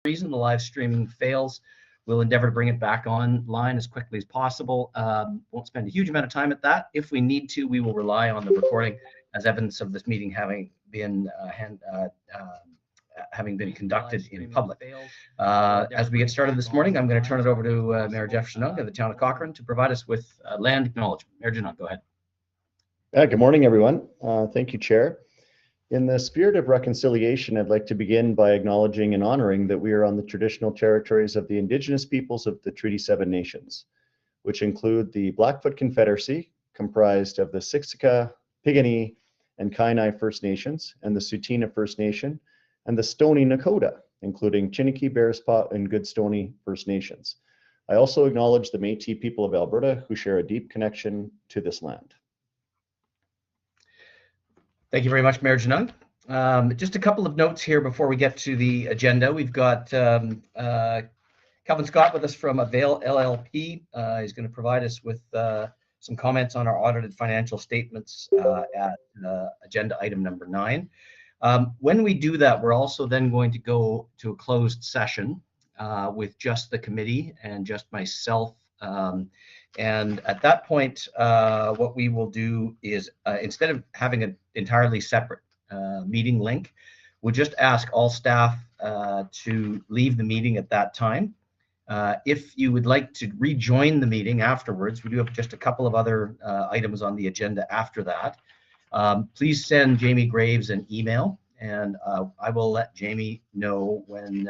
reason the live streaming fails, we'll endeavor to bring it back online as quickly as possible. Won't spend a huge amount of time at that. If we need to, we will rely on the recording as evidence of this meeting having been conducted in public. As we get started this morning, I'm going to turn it over to Mayor Jeff Chinook of the town of Cochrane to provide us with land acknowledgement. Mayor Chinook, go ahead. Good morning, everyone. Thank you, Chair. In the spirit of reconciliation, I'd like to begin by acknowledging and honoring that we are on the traditional territories of the Indigenous peoples of the Treaty 7 nations, which include the Blackfoot Confederacy, comprised of the Siksika, Piikani, and Kainai First Nations, and the Tsuut'ina First Nation, and the Stoney Nakoda, including Chiniki, Bearspaw, and Goodstoney First Nations. I also acknowledge the Métis people of Alberta who share a deep connection to this land. Thank you very much, Mayor Chinook. Just a couple of notes here before we get to the agenda. We've got Calvin Scott with us from Avail LLP. He's going to provide us with some comments on our audited financial statements at agenda item number 9. When we do that, we're also then going to go to a closed session with just the committee and just myself. And at that point, what we will do is instead of having an entirely separate meeting link, we'll just ask all staff to leave the meeting at that time. If you would like to rejoin the meeting afterwards, we do have just a couple of other items on the agenda after that. Please send Jamie Graves an email, and I will let Jamie know when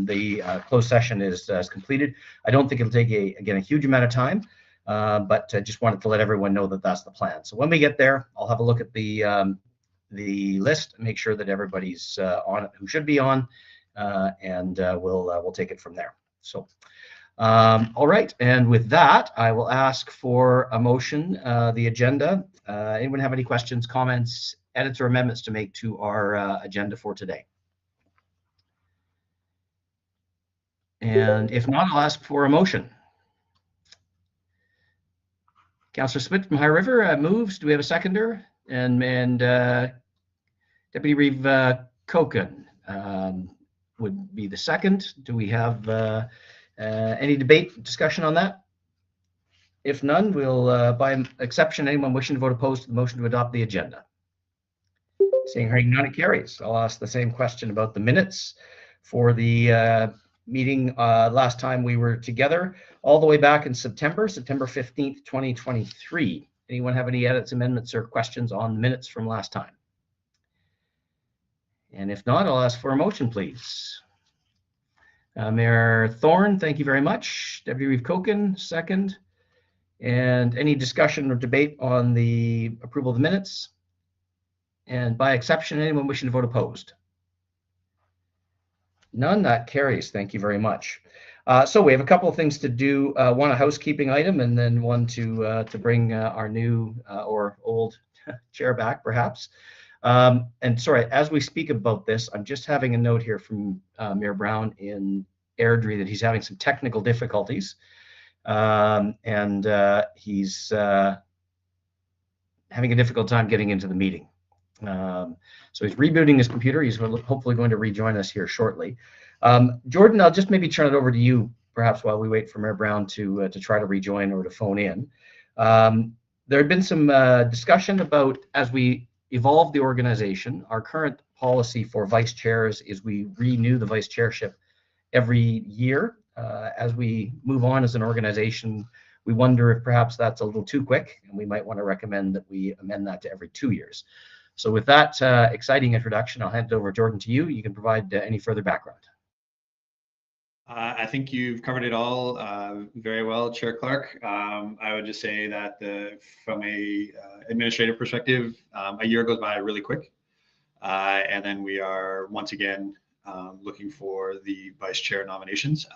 the closed session is completed. I don't think it'll take a huge amount of time, but I just wanted to let everyone know that that's the plan. So when we get there, I'll have a look at the list and make sure that everybody's on it who should be on, and we'll take it from there. So, all right, and with that, I will ask for a motion. The agenda. Anyone have any questions, comments, edits, or amendments to make to our agenda for today? And if not, I'll ask for a motion. Councillor Smith from High River moves. Do we have a seconder? And Deputy Reeve Koken would be the second. Do we have any debate, discussion on that? If none, we'll, by exception, anyone wishing to vote opposed to the motion to adopt the agenda. Seeing hearing none, it carries. I'll ask the same question about the minutes for the meeting last time we were together, all the way back in September 15th, 2023. Anyone have any edits, amendments, or questions on the minutes from last time? And if not, I'll ask for a motion, please. Mayor Thorne, thank you very much. Deputy Reeve Koken, second. And any discussion or debate on the approval of the minutes? And by exception, anyone wishing to vote opposed? None, that carries. Thank you very much. So we have a couple of things to do. One, a housekeeping item, and then one to bring our new or old chair back, perhaps. And sorry, as we speak about this, I'm just having a note here from Mayor Brown in Airdrie that he's having some technical difficulties, and he's having a difficult time getting into the meeting. So he's rebooting his computer. He's hopefully going to rejoin us here shortly. Jordan, I'll just maybe turn it over to you, perhaps while we wait for Mayor Brown to try to rejoin or to phone in. There had been some discussion about, as we evolve the organization, our current policy for vice chairs is we renew the vice chairship every year. As we move on as an organization, we wonder if perhaps that's a little too quick, and we might want to recommend that we amend that to every 2 years. So with that exciting introduction, I'll hand it over, Jordan, to you. You can provide any further background. I think you've covered it all very well, Chair Clark. I would just say that from a administrative perspective, a year goes by really quick. And then we are once again looking for the vice chair nominations.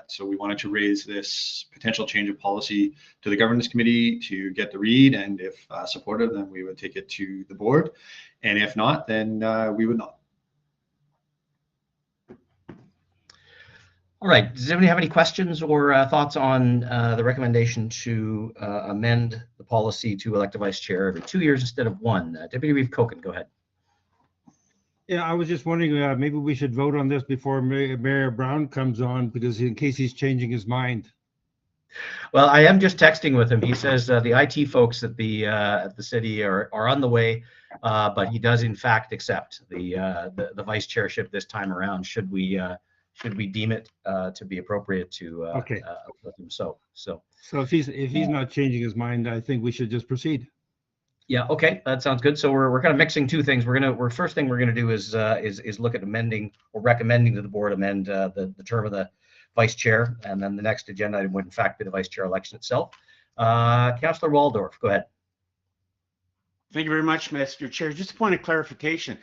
So we wanted to raise this potential change of policy to the governance committee to get the read, and if supportive, then we would take it to the board. And if not, then we would not. All right. Does anybody have any questions or thoughts on the recommendation to amend the policy to elect a vice chair every 2 years instead of one? Deputy Reeve Koken, go ahead. Yeah, I was just wondering, maybe we should vote on this before Mayor Brown comes on, because in case he's changing his mind. Well, I am just texting with him. He says the IT folks at the city are on the way, but he does in fact accept the vice chairship this time around. Should we deem it to be appropriate to Okay. let him so. So if he's not changing his mind, I think we should just proceed. Yeah, okay, that sounds good. So we're kind of mixing two things. First thing we're gonna do is look at amending or recommending to the board amend the term of the vice chair, and then the next agenda item would in fact be the vice chair election itself. Councillor Waldorf, go ahead. Thank you very much, Mr. Chair. Just a point of clarification.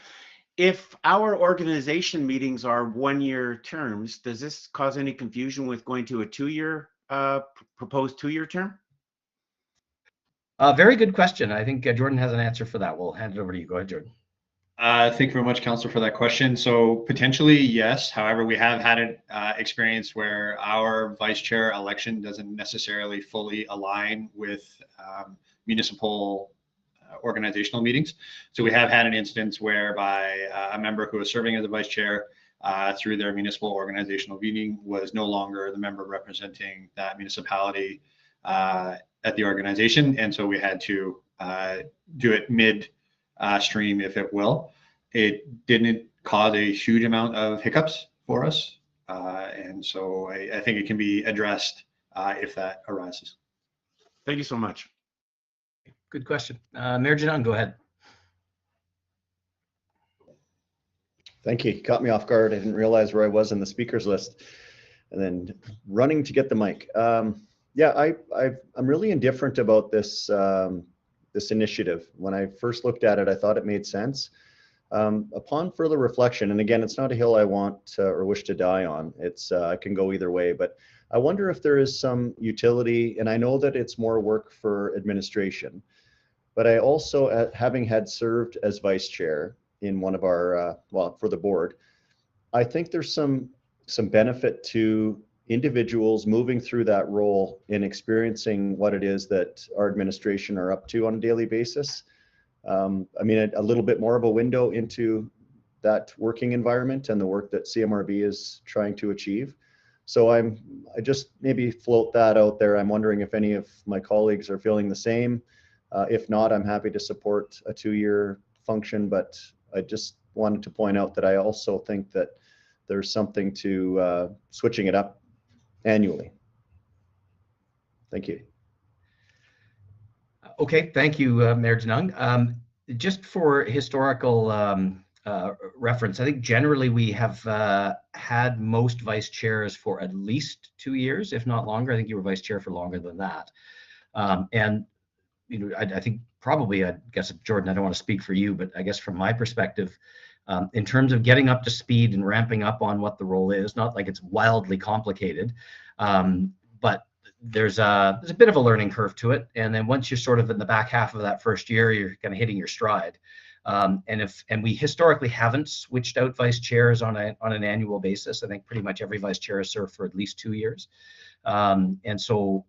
If our organization meetings are one-year terms, does this cause any confusion with going to a two-year proposed two-year term? Very good question. I think Jordan has an answer for that. We'll hand it over to you. Go ahead, Jordan. Thank you very much, Councillor, for that question. So potentially, yes. However, we have had an experience where our vice chair election doesn't necessarily fully align with municipal organizational meetings. So we have had an instance whereby a member who was serving as a vice chair through their municipal organizational meeting was no longer the member representing that municipality at the organization. And so we had to do it mid stream, if it will. It didn't cause a huge amount of hiccups for us. And so I think it can be addressed if that arises. Thank you so much. Good question. Mayor Janan, go ahead. Thank you. You caught me off guard. I didn't realize where I was in the speakers list and then running to get the mic. Yeah, I'm really indifferent about this this initiative. When I first looked at it, I thought it made sense. Upon further reflection, and again, it's not a hill I want or wish to die on. It's I can go either way, but I wonder if there is some utility, and I know that it's more work for administration, but I also, having had served as vice chair in one of our, well, for the board, I think there's some benefit to individuals moving through that role in experiencing what it is that our administration are up to on a daily basis. I mean, a little bit more of a window into that working environment and the work that CMRB is trying to achieve. So I just maybe float that out there. I'm wondering if any of my colleagues are feeling the same. If not, I'm happy to support a 2-year function, but I just wanted to point out that I also think that there's something to switching it up annually. Thank you. Okay, thank you, Mayor Denung. Just for historical reference, I think generally we have had most vice chairs for at least 2 years, if not longer. I think you were vice chair for longer than that. And you know, I think probably, I guess, Jordan, I don't want to speak for you, but I guess from my perspective, in terms of getting up to speed and ramping up on what the role is, not like it's wildly complicated, but there's a bit of a learning curve to it. And then once you're sort of in the back half of that first year, you're kind of hitting your stride. And we historically haven't switched out vice chairs on an annual basis. I think pretty much every vice chair has served for at least 2 years. And so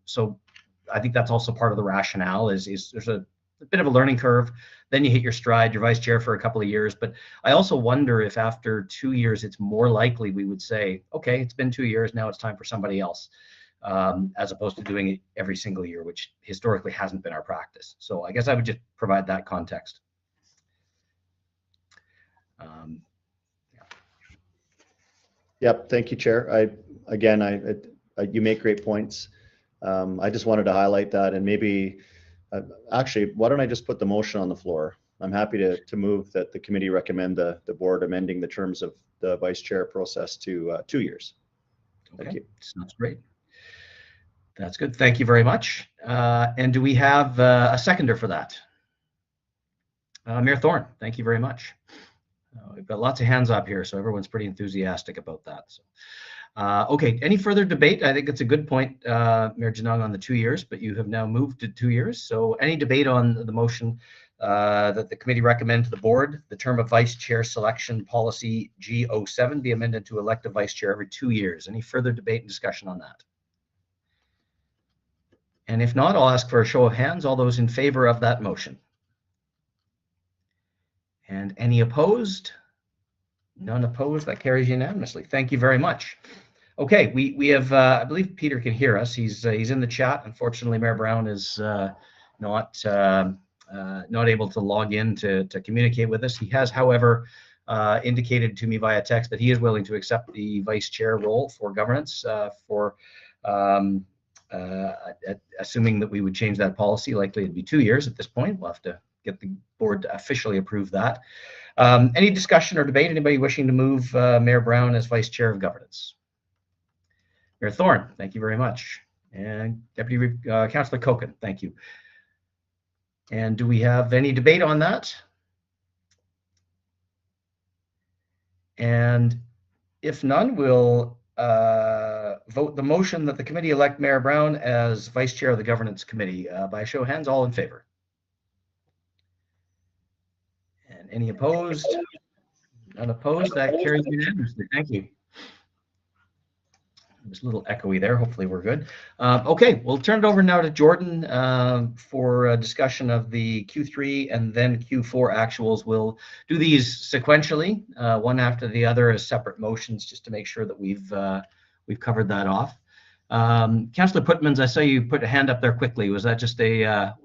I think that's also part of the rationale is there's a bit of a learning curve. Then you hit your stride, you're vice chair for a couple of years. But I also wonder if after 2 years, it's more likely we would say, okay, it's been 2 years, now it's time for somebody else, as opposed to doing it every single year, which historically hasn't been our practice. So I guess I would just provide that context. Yep, thank you, Chair. You make great points. I just wanted to highlight that, and maybe actually, why don't I just put the motion on the floor? I'm happy to move that the committee recommend the board amending the terms of the vice chair process to 2 years. Thank you. Sounds great. That's good. Thank you very much. And do we have a seconder for that? Mayor Thorne, thank you very much. We've got lots of hands up here, so everyone's pretty enthusiastic about that. So. Okay, any further debate? I think it's a good point, Mayor Janong, on the 2 years, but you have now moved to 2 years. So any debate on the motion that the committee recommend to the board, the term of vice chair selection policy G07 be amended to elect a vice chair every 2 years? Any further debate and discussion on that? And if not, I'll ask for a show of hands. All those in favor of that motion? And any opposed? None opposed. That carries unanimously. Thank you very much. Okay, we have, I believe Peter can hear us. He's in the chat. Unfortunately, Mayor Brown is not able to log in to communicate with us. He has, however, indicated to me via text that he is willing to accept the vice chair role for governance for assuming that we would change that policy. Likely it'd be 2 years at this point. We'll have to get the board to officially approve that. Any discussion or debate? Anybody wishing to move Mayor Brown as vice chair of governance? Mayor Thorne, thank you very much. And Deputy Councillor Koken, thank you. And do we have any debate on that? And if none, we'll vote the motion that the committee elect Mayor Brown as vice chair of the governance committee. By a show of hands, all in favor? And any opposed? None opposed. That carries unanimously. Thank you. It was a little echoey there. Hopefully we're good. Okay, we'll turn it over now to Jordan for a discussion of the Q3 and then Q4 actuals. We'll do these sequentially, one after the other as separate motions, just to make sure that we've covered that off. Councillor Putmans, I saw you put a hand up there quickly. Was that just a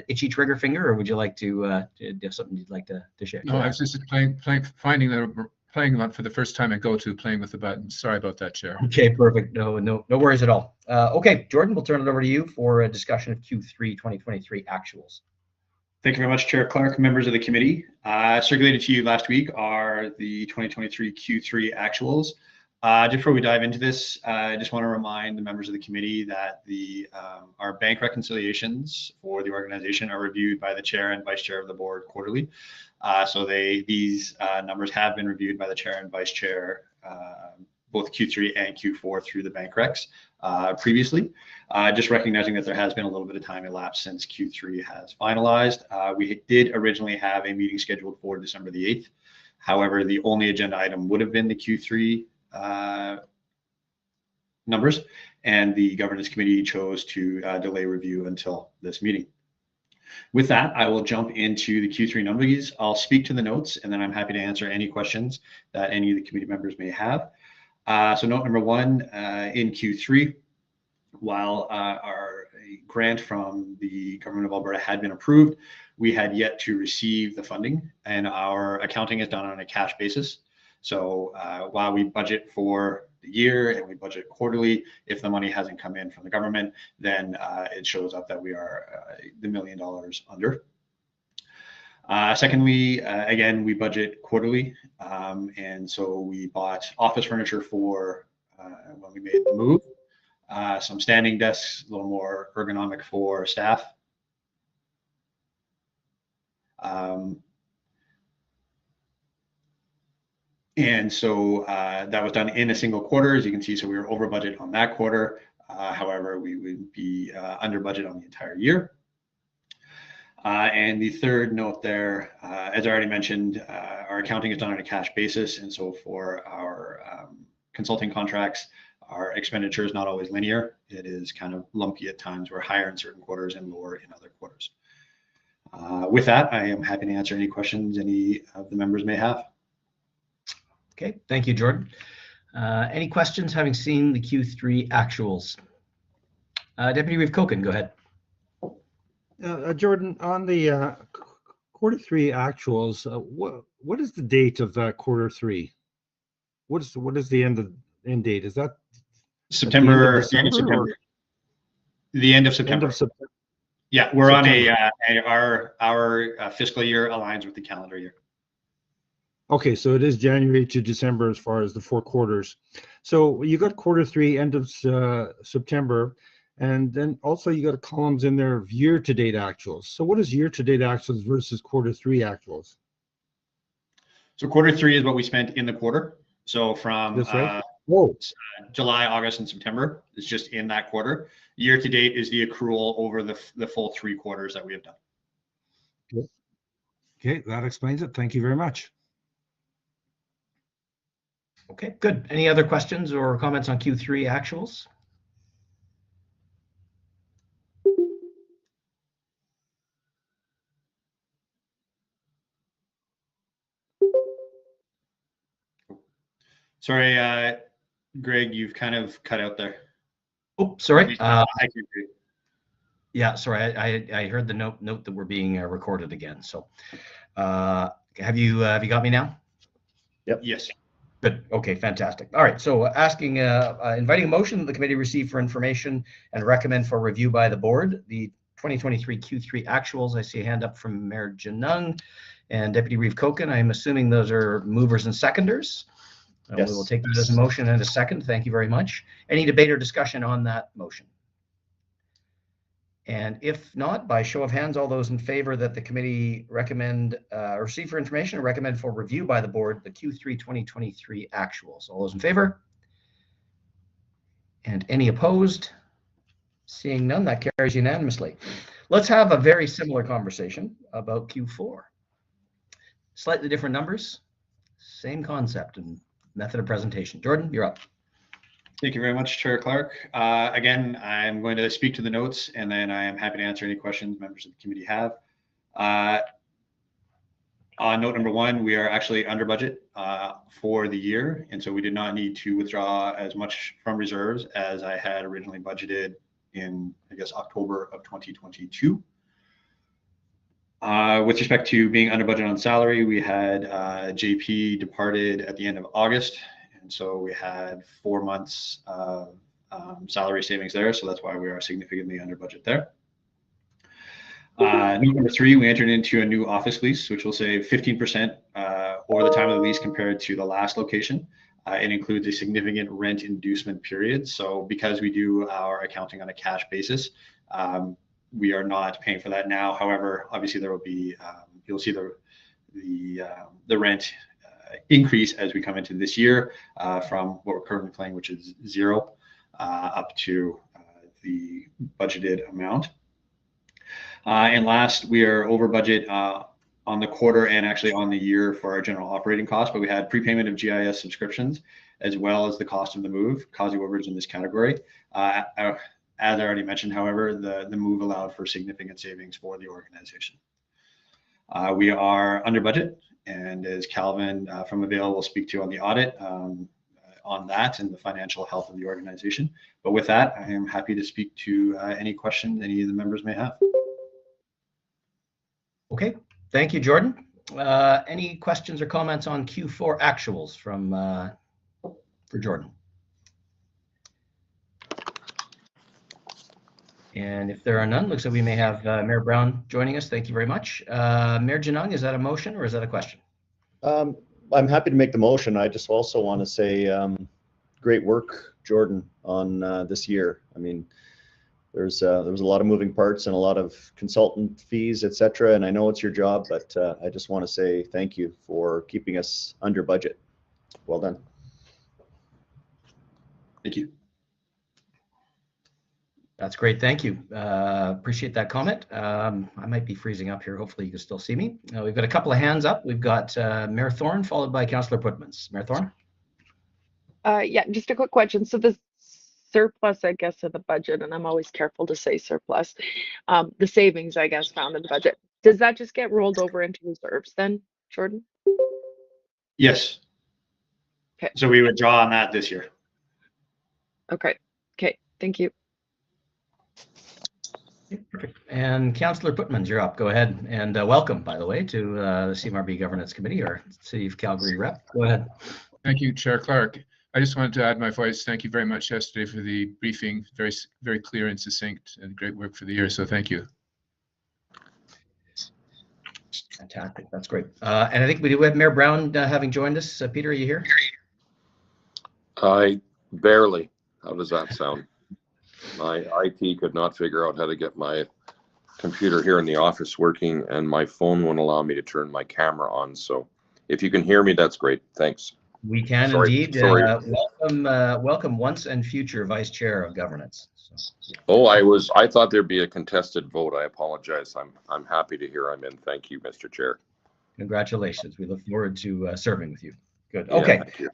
itchy trigger finger, or would you like to have something you'd like to share? No, I was just playing that for the first time and playing with the button. Sorry about that, Chair. Okay, perfect. No worries at all. Okay, Jordan, we'll turn it over to you for a discussion of Q3 2023 actuals. Thank you very much, Chair Clark, members of the committee. Circulated to you last week are the 2023 Q3 actuals. Just before we dive into this, I just want to remind the members of the committee that our bank reconciliations for the organization are reviewed by the chair and vice chair of the board quarterly. So these numbers have been reviewed by the chair and vice chair, both Q3 and Q4 through the bank recs previously. Just recognizing that there has been a little bit of time elapsed since Q3 has finalized. We did originally have a meeting scheduled for December the 8th. However, the only agenda item would have been the Q3 numbers, and the governance committee chose to delay review until this meeting. With that, I will jump into the Q3 numbers. I'll speak to the notes, and then I'm happy to answer any questions that any of the committee members may have. So note number one, in Q3, while our grant from the Government of Alberta had been approved, we had yet to receive the funding, and our accounting is done on a cash basis. So while we budget for the year and we budget quarterly, if the money hasn't come in from the government, then it shows up that we are the $1 million under. Secondly, again, we budget quarterly. And so we bought office furniture for when we made the move, some standing desks, a little more ergonomic for staff. And so that was done in a single quarter, as you can see. So we were over budget on that quarter. However, we would be under budget on the entire year. And the third note there, as I already mentioned, our accounting is done on a cash basis. And so for our consulting contracts, our expenditure is not always linear. It is kind of lumpy at times. We're higher in certain quarters and lower in other quarters. With that, I am happy to answer any questions any of the members may have. Okay, thank you, Jordan. Any questions having seen the Q3 actuals? Deputy Reeve Koken, go ahead. Jordan, on the quarter three actuals, what is the date of quarter three? What is the end date? Is that September? the end of September? The end of September. End of September. Yeah, we're September. on our fiscal year aligns with the calendar year. Okay, so it is January to December as far as the 4 quarters. So you got quarter three, end of September, and then also you got columns in there of year-to-date actuals. So what is year-to-date actuals versus quarter three actuals? So quarter three is what we spent in the quarter. So from Right? July, August, and September is just in that quarter. Year-to-date is the accrual over the full 3 quarters that we have done. Okay, that explains it. Thank you very much. Okay, good. Any other questions or comments on Q3 actuals? Sorry, Greg, you've kind of cut out there. Oh, sorry. I can hear you. Yeah, sorry. I heard the note that we're being recorded again. So, have you got me now? Yep. Yes. Good. Okay, fantastic. All right. So asking, inviting a motion that the committee receive for information and recommend for review by the board the 2023 Q3 actuals. I see a hand up from Mayor Janung and Deputy Reeve Koken. I'm assuming those are movers and seconders. Yes. We will take that as a motion and a second. Thank you very much. Any debate or discussion on that motion? And if not, by show of hands, all those in favor that the committee recommend receive for information and recommend for review by the board the Q3 2023 actuals. All those in favor? And any opposed? Seeing none, that carries unanimously. Let's have a very similar conversation about Q4. Slightly different numbers, same concept and method of presentation. Jordan, you're up. Thank you very much, Chair Clark. Again, I'm going to speak to the notes, and then I am happy to answer any questions members of the committee have. On note number one, we are actually under budget for the year, and so we did not need to withdraw as much from reserves as I had originally budgeted in, I guess, October of 2022. With respect to being under budget on salary, we had JP departed at the end of August. And so we had 4 months of salary savings there. So that's why we are significantly under budget there. Number three, we entered into a new office lease, which will save 15% over the time of the lease compared to the last location. It includes a significant rent inducement period. So because we do our accounting on a cash basis, we are not paying for that now. However, obviously there will be, you'll see the rent increase as we come into this year from what we're currently paying, which is 0, up to the budgeted amount. And last, we are over budget on the quarter and actually on the year for our general operating costs, but we had prepayment of GIS subscriptions as well as the cost of the move, causing overages in this category. As I already mentioned, however, the move allowed for significant savings for the organization. We are under budget, and as Calvin from Avail will speak to on the audit on that and the financial health of the organization. But with that, I am happy to speak to any questions any of the members may have. Okay, thank you, Jordan. Any questions or comments on Q4 actuals from for Jordan? And if there are none, looks like we may have Mayor Brown joining us. Thank you very much. Mayor Janung, is that a motion or is that a question? I'm happy to make the motion. I just also want to say great work, Jordan, on this year. I mean, there was a lot of moving parts and a lot of consultant fees, etc. And I know it's your job, but I just want to say thank you for keeping us under budget. Well done. Thank you. That's great. Thank you. Appreciate that comment. I might be freezing up here. Hopefully you can still see me. We've got a couple of hands up. We've got Mayor Thorne followed by Councillor Putmans. Mayor Thorne? Yeah, just a quick question. So the surplus, I guess, of the budget, and I'm always careful to say surplus, the savings, I guess, found in the budget, does that just get rolled over into reserves then, Jordan? Yes. Okay. So we would draw on that this year. Okay. Okay. Thank you. Perfect. And Councillor Putmans, you're up. Go ahead. And welcome, by the way, to the CMRB Governance Committee, our City of Calgary rep. Go ahead. Thank you, Chair Clark. I just wanted to add my voice. Thank you very much yesterday for the briefing. Very, very clear and succinct and great work for the year. So thank you. Fantastic. That's great. And I think we do have Mayor Brown having joined us. Peter, are you here? I barely. How does that sound? My IT could not figure out how to get my computer here in the office working, and my phone won't allow me to turn my camera on. So if you can hear me, that's great. Thanks. We can indeed. Welcome once and future Vice Chair of Governance. So, yeah. Oh, I thought there'd be a contested vote. I apologize. I'm happy to hear I'm in. Thank you, Mr. Chair. Congratulations. We look forward to serving with you. Good. Yeah, okay. thank you.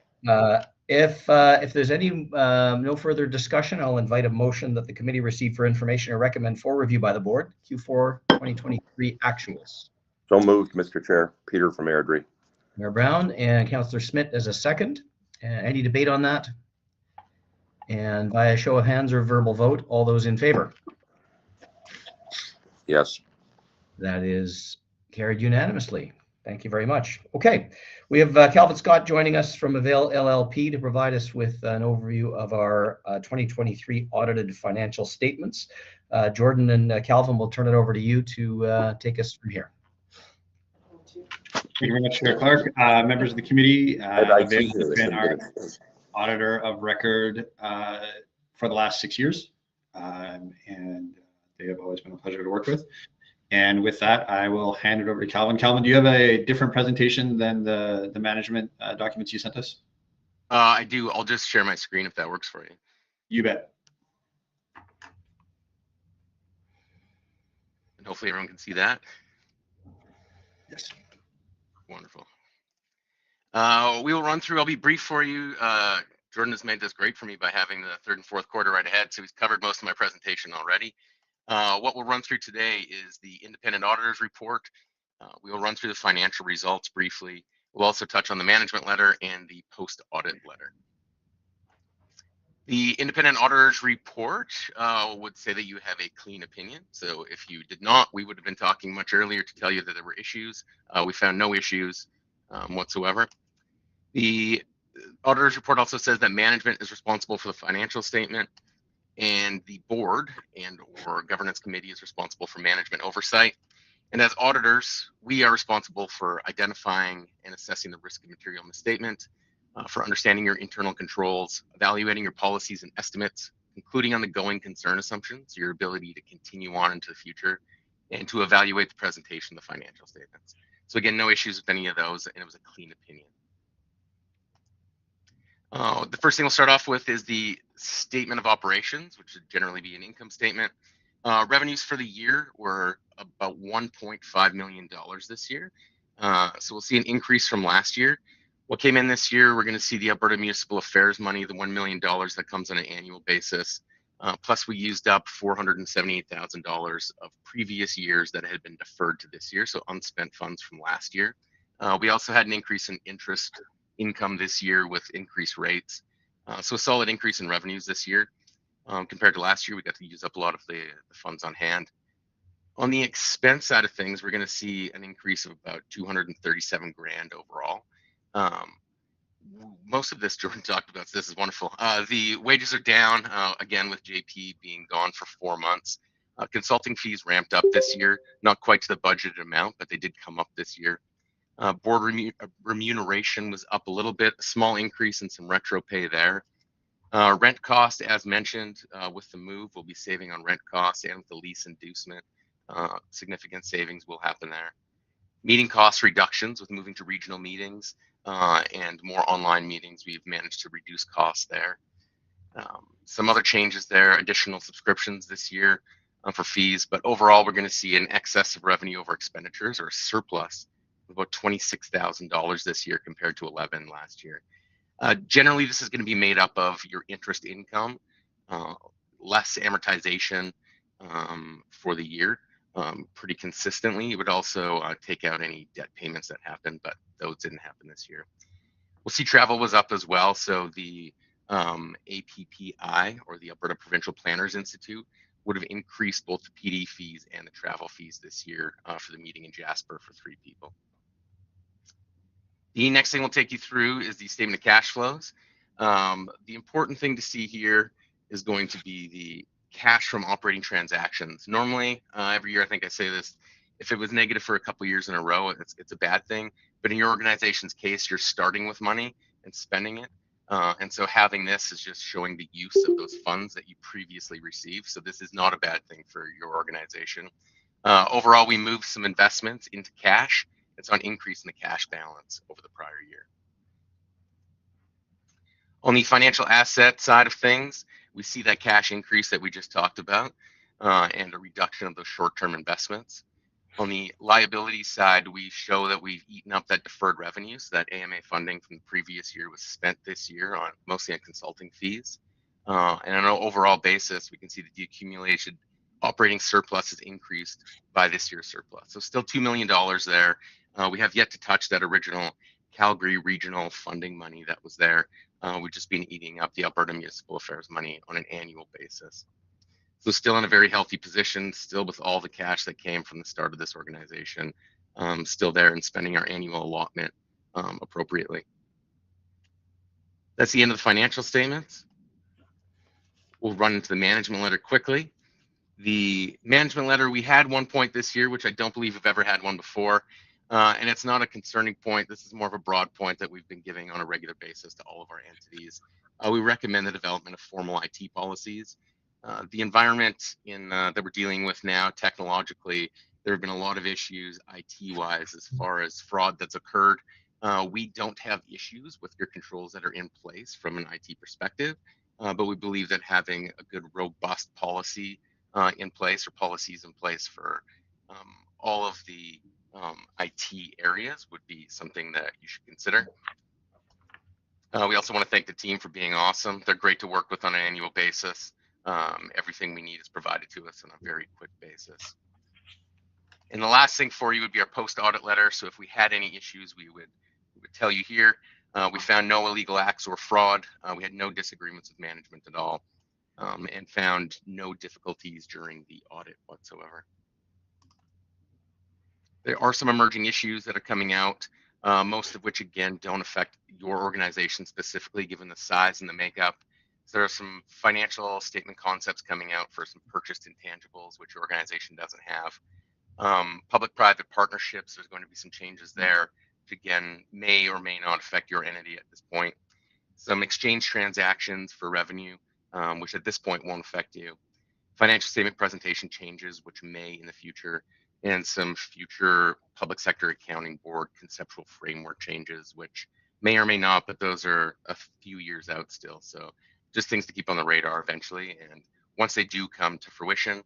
If there's any no further discussion, I'll invite a motion that the committee receive for information or recommend for review by the board Q4 2023 actuals. So moved, Mr. Chair. Peter from Airdrie. Mayor Brown and Councillor Smith as a second. Any debate on that? And by a show of hands or verbal vote, all those in favor? Yes. That is carried unanimously. Thank you very much. Okay, we have Calvin Scott joining us from Avail LLP to provide us with an overview of our 2023 audited financial statements. Jordan and Calvin, will turn it over to you to take us from here. Thank you very much, Chair Clark. Members of the committee, Avail has been our auditor of record for the last 6 years, and they have always been a pleasure to work with. And with that, I will hand it over to Calvin. Calvin, do you have a different presentation than the management documents you sent us? I do. I'll just share my screen if that works for you. You bet. And hopefully everyone can see that. Yes. Wonderful. We will run through. I'll be brief for you. Jordan has made this great for me by having the third and fourth quarter right ahead, so he's covered most of my presentation already. What we'll run through today is the independent auditor's report. We will run through the financial results briefly. We'll also touch on the management letter and the post-audit letter. The independent auditor's report would say that you have a clean opinion. So if you did not, we would have been talking much earlier to tell you that there were issues. We found no issues whatsoever. The auditor's report also says that management is responsible for the financial statement, and the board and or governance committee is responsible for management oversight. And as auditors, we are responsible for identifying and assessing the risk of material misstatement, for understanding your internal controls, evaluating your policies and estimates, including on the going concern assumptions, your ability to continue on into the future, and to evaluate the presentation of the financial statements. So again, no issues with any of those, and it was a clean opinion. The first thing we'll start off with is the statement of operations, which would generally be an income statement. Revenues for the year were about $1.5 million this year. So we'll see an increase from last year. What came in this year, we're going to see the Alberta Municipal Affairs money, the $1 million that comes on an annual basis. Plus we used up $478,000 of previous years that had been deferred to this year, so unspent funds from last year. We also had an increase in interest income this year with increased rates. So a solid increase in revenues this year. Compared to last year, we got to use up a lot of the funds on hand. On the expense side of things, we're going to see an increase of about $237,000 overall. Most of this Jordan talked about, so this is wonderful. The wages are down, again, with JP being gone for 4 months. Consulting fees ramped up this year, not quite to the budgeted amount, but they did come up this year. Board remuneration was up a little bit, a small increase in some retro pay there. Rent cost, as mentioned, with the move, we'll be saving on rent costs, and with the lease inducement, significant savings will happen there. Meeting cost reductions with moving to regional meetings and more online meetings, we've managed to reduce costs there. Some other changes there, additional subscriptions this year for fees, but overall we're going to see an excess of revenue over expenditures, or a surplus of about $26,000 this year compared to $11,000 last year. Generally, this is going to be made up of your interest income, less amortization for the year, pretty consistently. It would also take out any debt payments that happened, but those didn't happen this year. We'll see travel was up as well. So the APPI, or the Alberta Provincial Planners Institute, would have increased both the PD fees and the travel fees this year for the meeting in Jasper for 3 people. The next thing we'll take you through is the statement of cash flows. The important thing to see here is going to be the cash from operating transactions. Normally, every year I think I say this, if it was negative for a couple years in a row, it's a bad thing. But in your organization's case, you're starting with money and spending it. And so having this is just showing the use of those funds that you previously received. So this is not a bad thing for your organization. Overall, we moved some investments into cash. It's an increase in the cash balance over the prior year. On the financial asset side of things, we see that cash increase that we just talked about and a reduction of those short-term investments. On the liability side, we show that we've eaten up that deferred revenues. That AMA funding from the previous year was spent this year on mostly on consulting fees. And on an overall basis, we can see that the accumulated operating surplus has increased by this year's surplus. So still $2 million there. We have yet to touch that original Calgary regional funding money that was there. We've just been eating up the Alberta Municipal Affairs money on an annual basis. So still in a very healthy position, still with all the cash that came from the start of this organization, still there and spending our annual allotment appropriately. That's the end of the financial statements. We'll run into the management letter quickly. The management letter, we had one point this year, which I don't believe we've ever had one before. And it's not a concerning point. This is more of a broad point that we've been giving on a regular basis to all of our entities. We recommend the development of formal IT policies. The environment that we're dealing with now, technologically, there have been a lot of issues IT-wise as far as fraud that's occurred. We don't have issues with your controls that are in place from an IT perspective, but we believe that having a good, robust policy in place or policies in place for all of the IT areas would be something that you should consider. We also want to thank the team for being awesome. They're great to work with on an annual basis. Everything we need is provided to us on a very quick basis. And the last thing for you would be our post-audit letter. So if we had any issues, we would tell you here. We found no illegal acts or fraud. We had no disagreements with management at all, and found no difficulties during the audit whatsoever. There are some emerging issues that are coming out, most of which, again, don't affect your organization specifically, given the size and the makeup. So there are some financial statement concepts coming out for some purchased intangibles, which your organization doesn't have. Public-private partnerships, there's going to be some changes there, which, again, may or may not affect your entity at this point. Some exchange transactions for revenue, which at this point won't affect you. Financial statement presentation changes, which may in the future, and some future public sector accounting board conceptual framework changes, which may or may not, but those are a few years out still. So just things to keep on the radar eventually. And once they do come to fruition,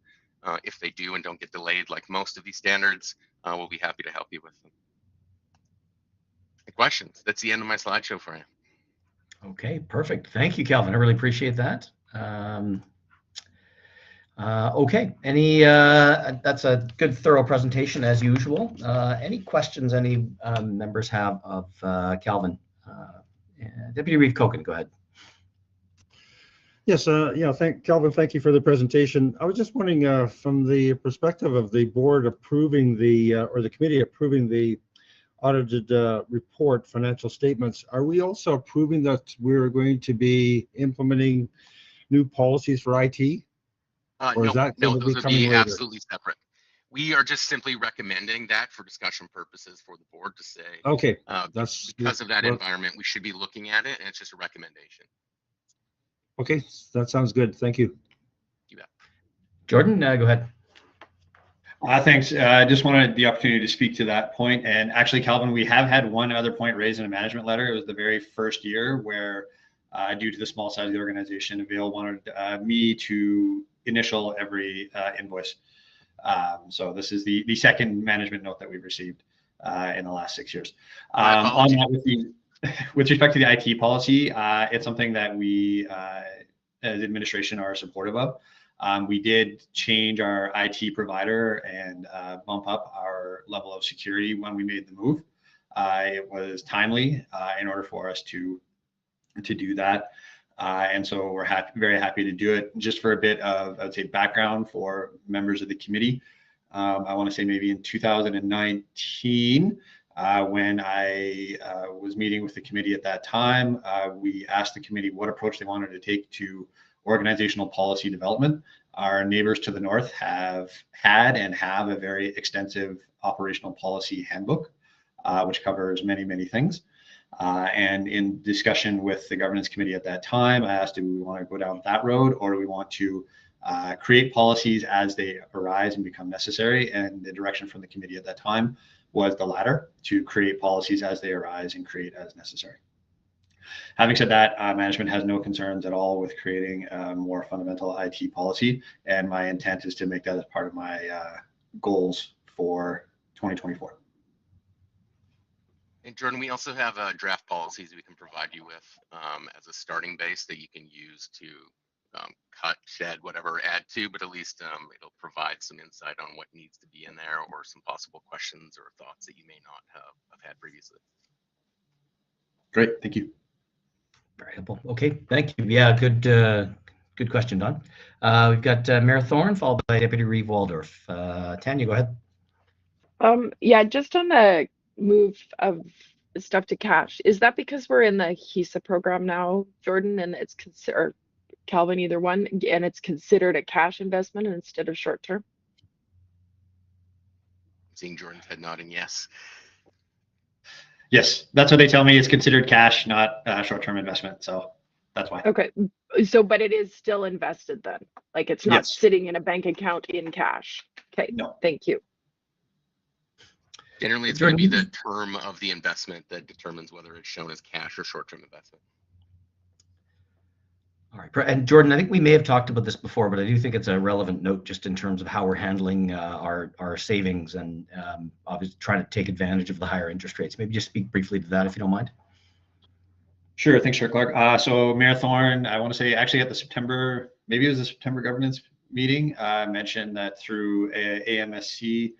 if they do and don't get delayed like most of these standards, we'll be happy to help you with them. Any questions? That's the end of my slideshow for you. Okay, perfect. Thank you, Calvin. I really appreciate that. Okay, that's a good, thorough presentation as usual. Any questions any members have of Calvin? Deputy Reeve Koken, go ahead. Yes, Calvin, thank you for the presentation. I was just wondering, from the perspective of the board approving or the committee approving the audited report financial statements, are we also approving that we're going to be implementing new policies for IT? No, those would be absolutely separate. We are just simply recommending that for discussion purposes for the board to say, okay, that's because of that environment, we should be looking at it, and it's just a recommendation. Okay, that sounds good. Thank you. You bet. Jordan, go ahead. Thanks. I just wanted the opportunity to speak to that point. And actually, Calvin, we have had one other point raised in a management letter. It was the very first year where, due to the small size of the organization, Avail wanted me to initial every invoice. So this is the second management note that we've received in the last 6 years. On that, with respect to the IT policy, it's something that we, as administration, are supportive of. We did change our IT provider and bump up our level of security when we made the move. It was timely in order for us to do that. And so we're very happy to do it. Just for a bit of, I would say, background for members of the committee, I want to say maybe in 2019, when I was meeting with the committee at that time, we asked the committee what approach they wanted to take to organizational policy development. Our neighbors to the north have had and have a very extensive operational policy handbook, which covers many, many things. And in discussion with the governance committee at that time, I asked, do we want to go down that road, or do we want to create policies as they arise and become necessary? And the direction from the committee at that time was the latter, to create policies as they arise and create as necessary. Having said that, management has no concerns at all with creating a more fundamental IT policy, and my intent is to make that as part of my goals for 2024. And Jordan, we also have draft policies we can provide you with as a starting base that you can use to cut, shed, whatever, add to, but at least it'll provide some insight on what needs to be in there or some possible questions or thoughts that you may not have had previously. Great, thank you. Very helpful. Okay, thank you. Yeah, good question, Don. We've got Mayor Thorne, followed by Deputy Reeve Waldorf. Tanya, go ahead. Yeah, just on the move of stuff to cash, is that because we're in the HISA program now, Jordan, and it's or Calvin, either one, and it's considered a cash investment instead of short term? Seeing Jordan's head nodding yes. Yes, that's what they tell me. It's considered cash, not short-term investment. So that's why. Okay, so but it is still invested then, like it's not Yes. sitting in a bank account in cash. Okay, No. thank you. Generally, it's going to be the term of the investment that determines whether it's shown as cash or short-term investment. All right, and Jordan, I think we may have talked about this before, but I do think it's a relevant note just in terms of how we're handling our savings and obviously trying to take advantage of the higher interest rates. Maybe just speak briefly to that if you don't mind. Sure, thanks, Chair Clark. So Mayor Thorne, I want to say actually at the September, maybe it was the September governance meeting, mentioned that through AMSC,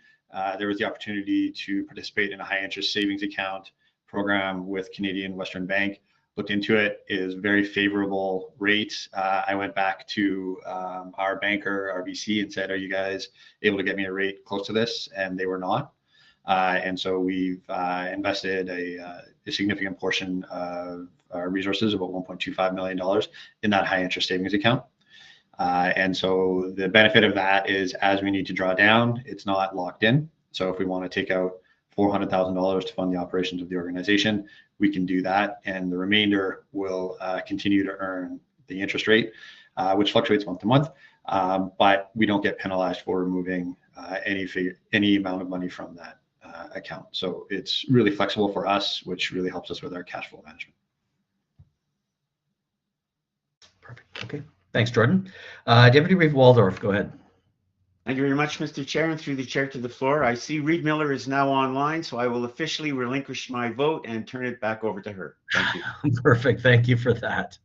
there was the opportunity to participate in a high interest savings account program with Canadian Western Bank. Looked into it, is very favorable rates. I went back to our banker, RBC, and said, are you guys able to get me a rate close to this? And they were not. And so we've invested a significant portion of our resources, about $1.25 million, in that high interest savings account. And so the benefit of that is as we need to draw down, it's not locked in. So if we want to take out $400,000 to fund the operations of the organization, we can do that. And the remainder will continue to earn the interest rate, which fluctuates month to month. But we don't get penalized for removing any amount of money from that account. So it's really flexible for us, which really helps us with our cash flow management. Perfect. Okay. Thanks, Jordan. Deputy Reeve Waldorf, go ahead. Thank you very much, Mr. Chair, and through the chair to the floor. I see Reed Miller is now online, so I will officially relinquish my vote and turn it back over to her. Thank you. Perfect. Thank you for that.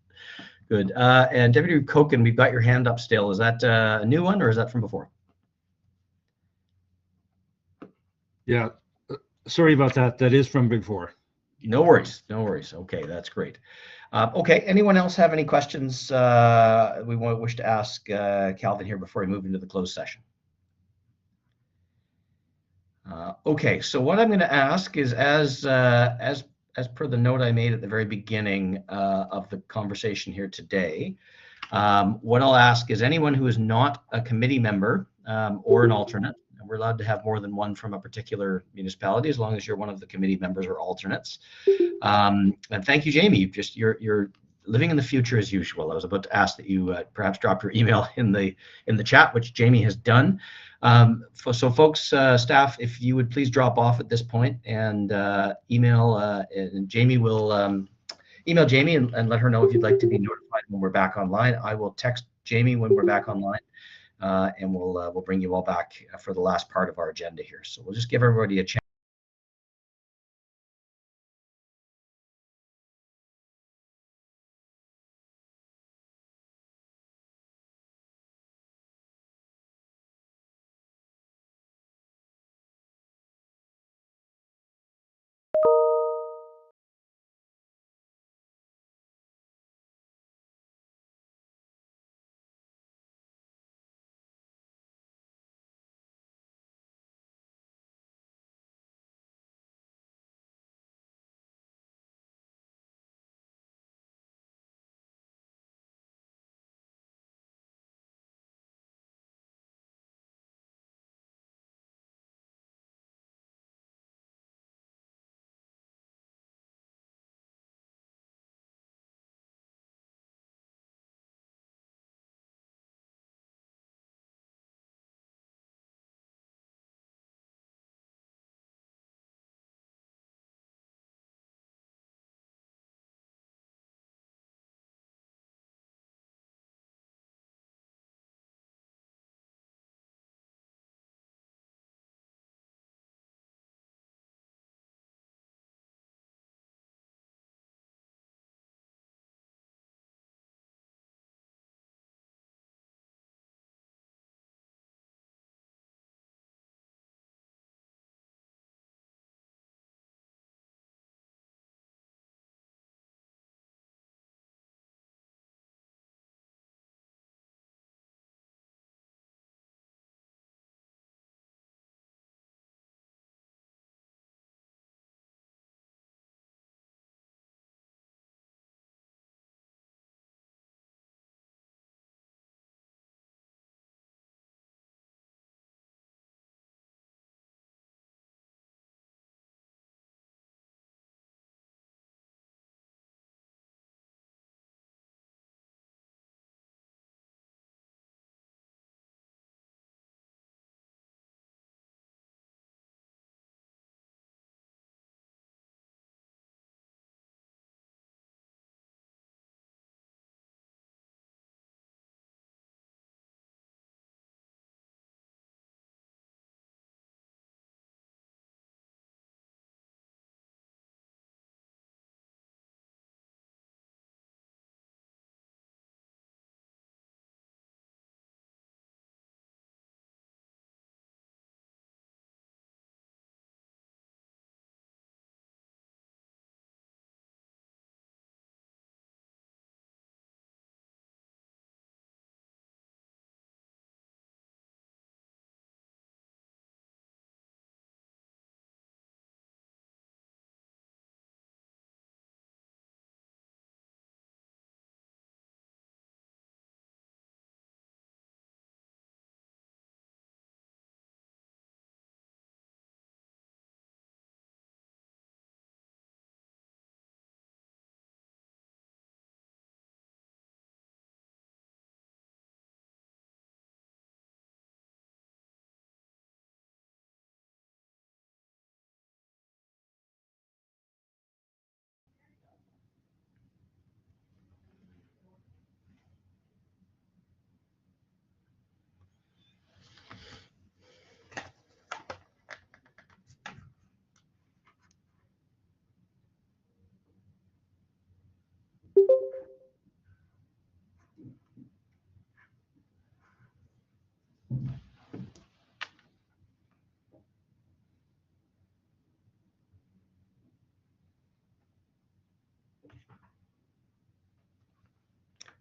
Good. And Deputy Reeve Koken, we've got your hand up still. Is that a new one or is that from before? Yeah, sorry about that. That is from before. No worries. No worries. Okay, that's great. Okay, anyone else have any questions we wish to ask Calvin here before we move into the closed session? Okay, so what I'm going to ask is, as per the note I made at the very beginning of the conversation here today, what I'll ask is anyone who is not a committee member or an alternate, and we're allowed to have more than one from a particular municipality as long as you're one of the committee members or alternates. And thank you, Jamie. You're living in the future as usual. I was about to ask that you perhaps drop your email in the chat, which Jamie has done. So folks, staff, if you would please drop off at this point and email, and Jamie will email Jamie and let her know if you'd like to be notified when we're back online. I will text Jamie when we're back online, and we'll bring you all back for the last part of our agenda here. So we'll just give everybody a chance.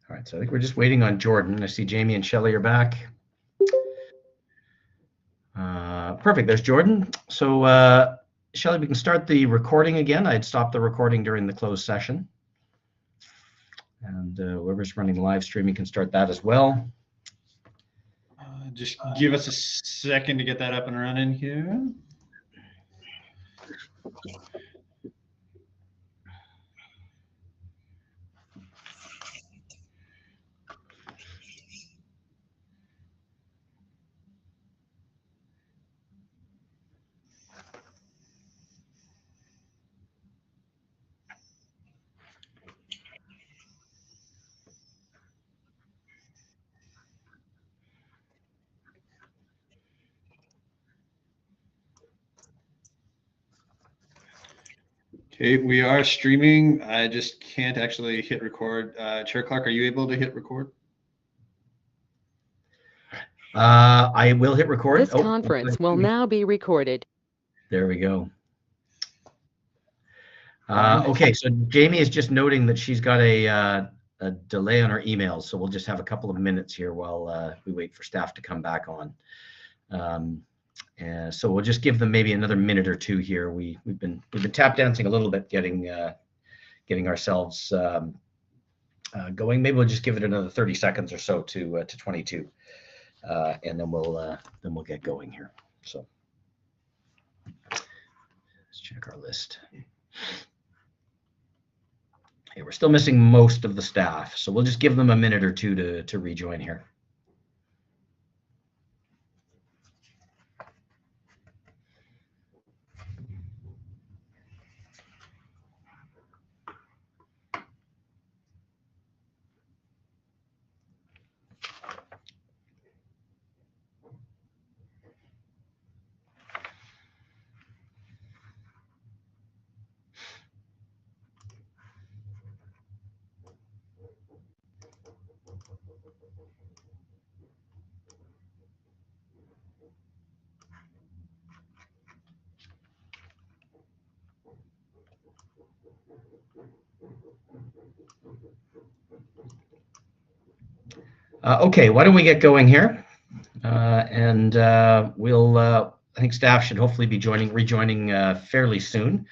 All right, so I think we're just waiting on Jordan. I see Jamie and Shelley are back. Perfect, there's Jordan. So Shelley, we can start the recording again. I'd stopped the recording during the closed session. And whoever's running the live streaming can start that as well. Just give us a second to get that up and running here. Okay, we are streaming. I just can't actually hit record. Chair Clark, are you able to hit record? I will hit record. This conference will now be recorded. There we go. Okay, so Jamie is just noting that she's got a delay on her emails, so we'll just have a couple of minutes here while we wait for staff to come back on. And so we'll just give them maybe another minute or two here. We've been tap dancing a little bit, getting ourselves going. Maybe we'll just give it another 30 seconds or so to 22, and then we'll get going here. So let's check our list. Okay, we're still missing most of the staff, so we'll just give them a minute or two to rejoin here. Okay, why don't we get going here? I think staff should hopefully be rejoining fairly soon.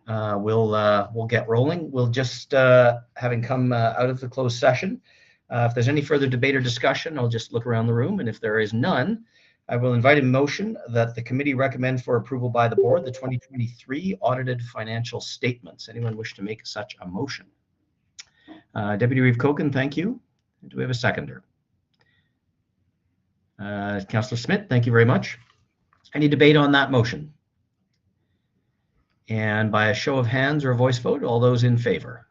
We'll get rolling. We'll just, having come out of the closed session, if there's any further debate or discussion, I'll just look around the room, and if there is none, I will invite a motion that the committee recommend for approval by the board the 2023 audited financial statements. Anyone wish to make such a motion? Deputy Reeve Kogan, thank you. Do we have a seconder? Councillor Smith, thank you very much. Any debate on that motion? And by a show of hands or a voice vote, all those in favor?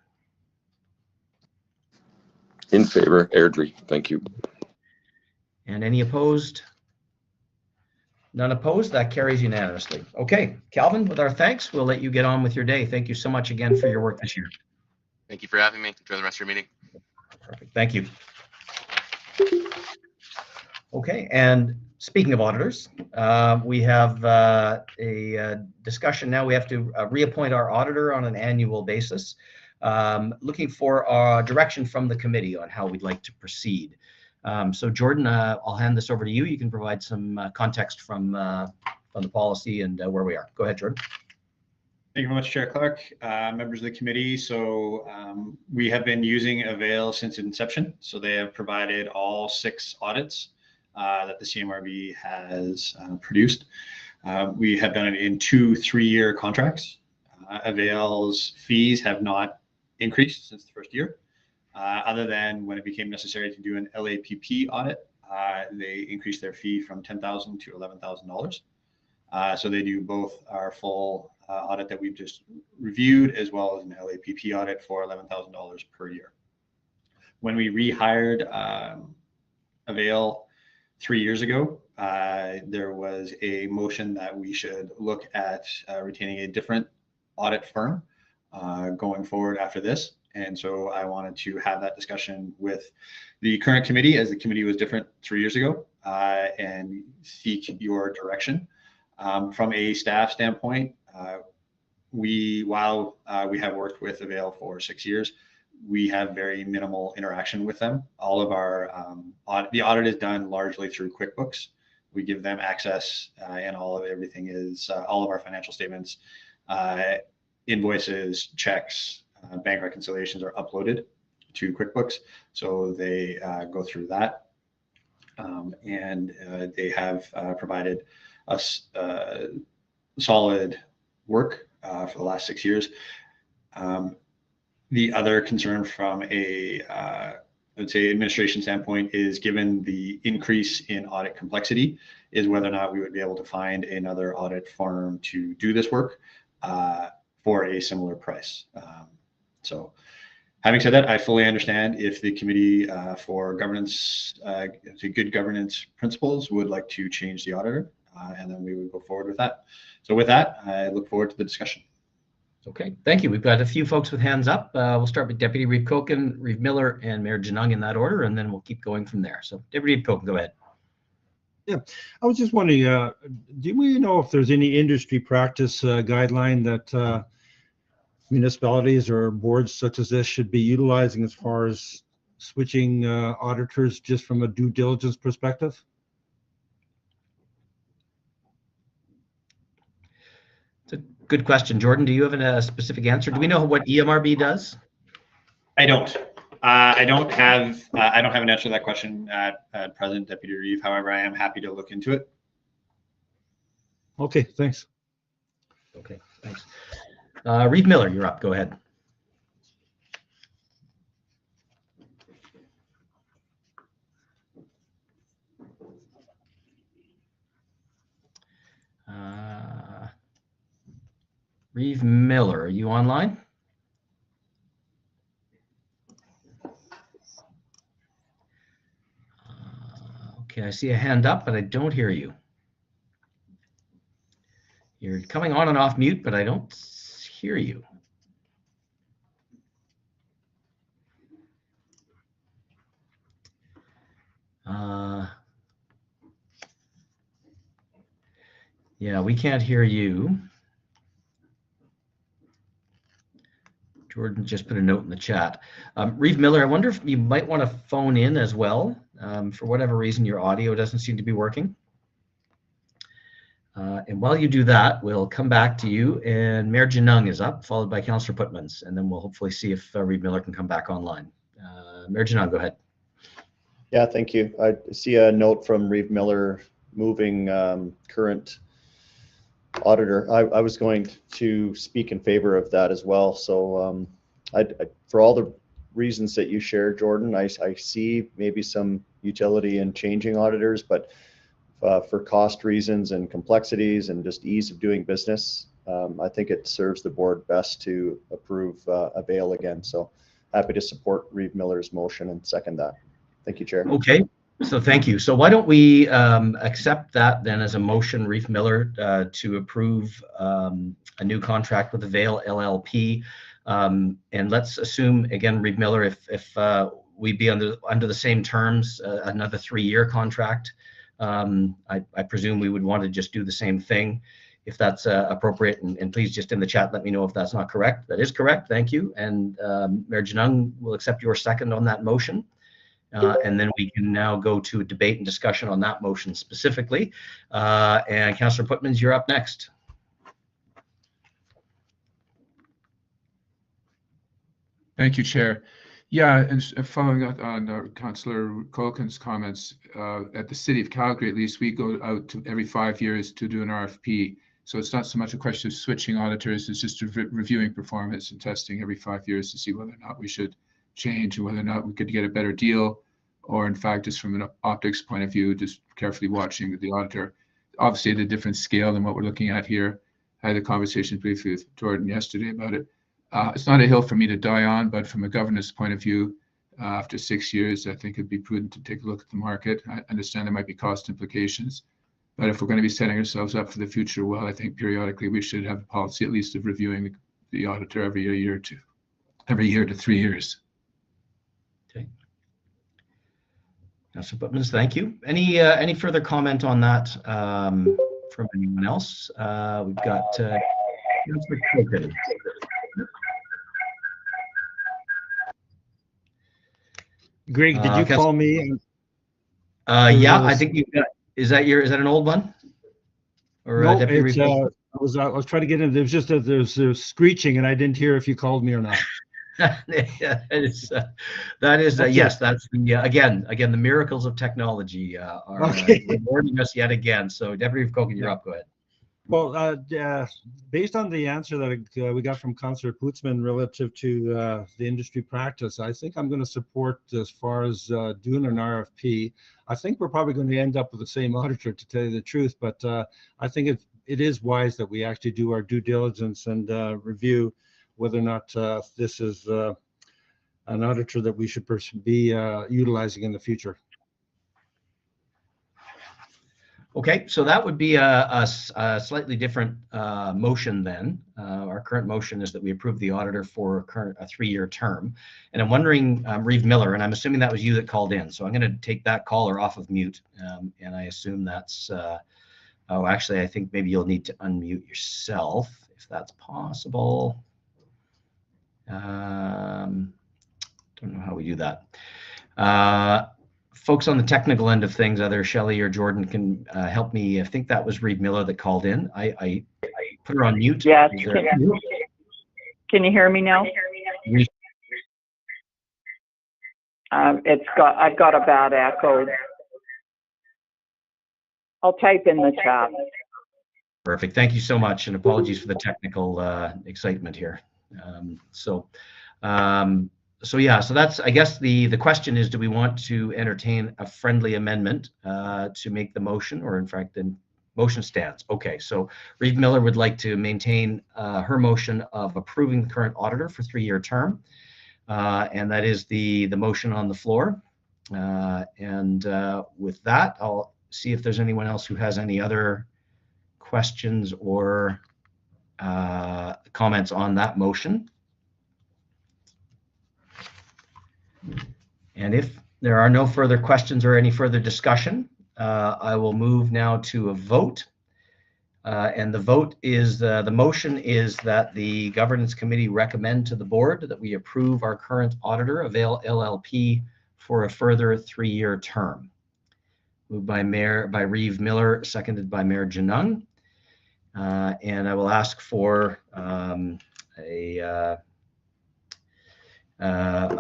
In favor, Airdrie, thank you. And any opposed? None opposed, that carries unanimously. Okay, Calvin, with our thanks, we'll let you get on with your day. Thank you so much again for your work this year. Thank you for having me. Enjoy the rest of your meeting. Perfect, thank you. Okay, and speaking of auditors, we have a discussion now. We have to reappoint our auditor on an annual basis, looking for direction from the committee on how we'd like to proceed. So Jordan, I'll hand this over to you. You can provide some context from the policy and where we are. Go ahead, Jordan. Thank you very much, Chair Clark, members of the committee. So we have been using Avail since inception. So they have provided all 6 audits that the CMRB has produced. We have done it in 2 3-year contracts. Avail's fees have not increased since the first year, other than when it became necessary to do an LAPP audit. They increased their fee from $10,000 to $11,000. So they do both our full audit that we've just reviewed, as well as an LAPP audit for $11,000 per year. When we rehired Avail 3 years ago, there was a motion that we should look at retaining a different audit firm going forward after this. And so I wanted to have that discussion with the current committee, as the committee was different 3 years ago, and seek your direction. From a staff standpoint, while we have worked with Avail for 6 years, we have very minimal interaction with them. All of our the audit is done largely through QuickBooks. We give them access, and all of everything is all of our financial statements, invoices, checks, bank reconciliations are uploaded to QuickBooks, so they go through that, and they have provided us solid work for the last 6 years. The other concern from a, I would say, administration standpoint is, given the increase in audit complexity, is whether or not we would be able to find another audit firm to do this work for a similar price. So having said that, I fully understand if the Committee for Governance, to Good Governance Principles would like to change the auditor, and then we would go forward with that. So with that, I look forward to the discussion. Okay, thank you. We've got a few folks with hands up. We'll start with Deputy Reeve Koken, Reeve Miller, and Mayor Janung in that order, and then we'll keep going from there. So Deputy Reeve Koken, go ahead. Yeah, I was just wondering, do we know if there's any industry practice guideline that municipalities or boards such as this should be utilizing as far as switching auditors just from a due diligence perspective? It's a good question. Jordan, do you have a specific answer? Do we know what EMRB does? I don't. I don't have an answer to that question at present, Deputy Reeve. However, I am happy to look into it. Okay, thanks. Okay, thanks. Reeve Miller, you're up. Go ahead. Reeve Miller, are you online? Okay, I see a hand up, but I don't hear you. You're coming on and off mute, but I don't hear you. Yeah, we can't hear you. Jordan just put a note in the chat. Reeve Miller, I wonder if you might want to phone in as well. For whatever reason, your audio doesn't seem to be working. And while you do that, we'll come back to you, and Mayor Janung is up, followed by Councillor Putmans, and then we'll hopefully see if Reeve Miller can come back online. Mayor Janung, go ahead. Yeah, thank you. I see a note from Reeve Miller moving current auditor. I was going to speak in favor of that as well. So for all the reasons that you shared, Jordan, I see maybe some utility in changing auditors, but for cost reasons and complexities and just ease of doing business, I think it serves the board best to approve Avail again. So happy to support Reeve Miller's motion and second that. Thank you, Chair. Okay, so thank you. So why don't we accept that then as a motion, Reeve Miller, to approve a new contract with Avail LLP. And let's assume, again, Reeve Miller, if we be under the same terms, another 3-year contract, I presume we would want to just do the same thing if that's appropriate. And please just in the chat, let me know if that's not correct. That is correct, thank you. And Mayor Janung will accept your second on that motion. And then we can now go to a debate and discussion on that motion specifically. And Councillor Putmans, you're up next. Thank you, Chair. Yeah, and following up on Councillor Koken's comments, at the City of Calgary, at least, we go out to every 5 years to do an RFP. So it's not so much a question of switching auditors, it's just reviewing performance and testing every 5 years to see whether or not we should change and whether or not we could get a better deal, or in fact, just from an optics point of view, just carefully watching the auditor. Obviously at a different scale than what we're looking at here. I had a conversation briefly with Jordan yesterday about it. It's not a hill for me to die on, but from a governance point of view, after 6 years, I think it'd be prudent to take a look at the market. I understand there might be cost implications, but if we're going to be setting ourselves up for the future, well, I think periodically we should have a policy at least of reviewing the auditor every year or two, every year to 3 years. Okay. Councillor Putmans, thank you. Any further comment on that from anyone else? We've got Councillor Koken. Greg, did you call me? Yeah, I think you've got. Is that an old one? Or No, Deputy it's Reporter? I was trying to get in. There was just there's screeching, and I didn't hear if you called me or not. Yeah, that is Okay. yes. That's the again the miracles of technology are rewarding us yet again. So Deputy Kogan, you're up. Go ahead. Well, based on the answer that we got from Councillor Pootsman relative to the industry practice, I think I'm going to support as far as doing an RFP. I think we're probably going to end up with the same auditor, to tell you the truth, but I think it is wise that we actually do our due diligence and review whether or not this is an auditor that we should be utilizing in the future. Okay, so that would be a slightly different motion then. Our current motion is that we approve the auditor for a 3-year term. And I'm wondering, Reeve Miller, and I'm assuming that was you that called in. So I'm going to take that caller off of mute. And I assume that's, oh, actually, I think maybe you'll need to unmute yourself if that's possible. Don't know how we do that. Folks on the technical end of things, either Shelley or Jordan can help me. I think that was Reeve Miller that called in. I put her on mute. Yes. Can you hear me now? I've got a bad echo. I'll type in the chat. Perfect. Thank you so much, and apologies for the technical excitement here. So yeah, so that's, I guess the question is, do we want to entertain a friendly amendment to make the motion, or in fact, the motion stands? Okay, so Reeve Miller would like to maintain her motion of approving the current auditor for 3-year term, and that is the motion on the floor. And with that, I'll see if there's anyone else who has any other questions or comments on that motion. And if there are no further questions or any further discussion, I will move now to a vote. And the vote is, the motion is that the Governance Committee recommend to the board that we approve our current auditor, Avail LLP, for a further 3-year term. Moved by Reeve Miller, seconded by Mayor Janung. And I will ask for a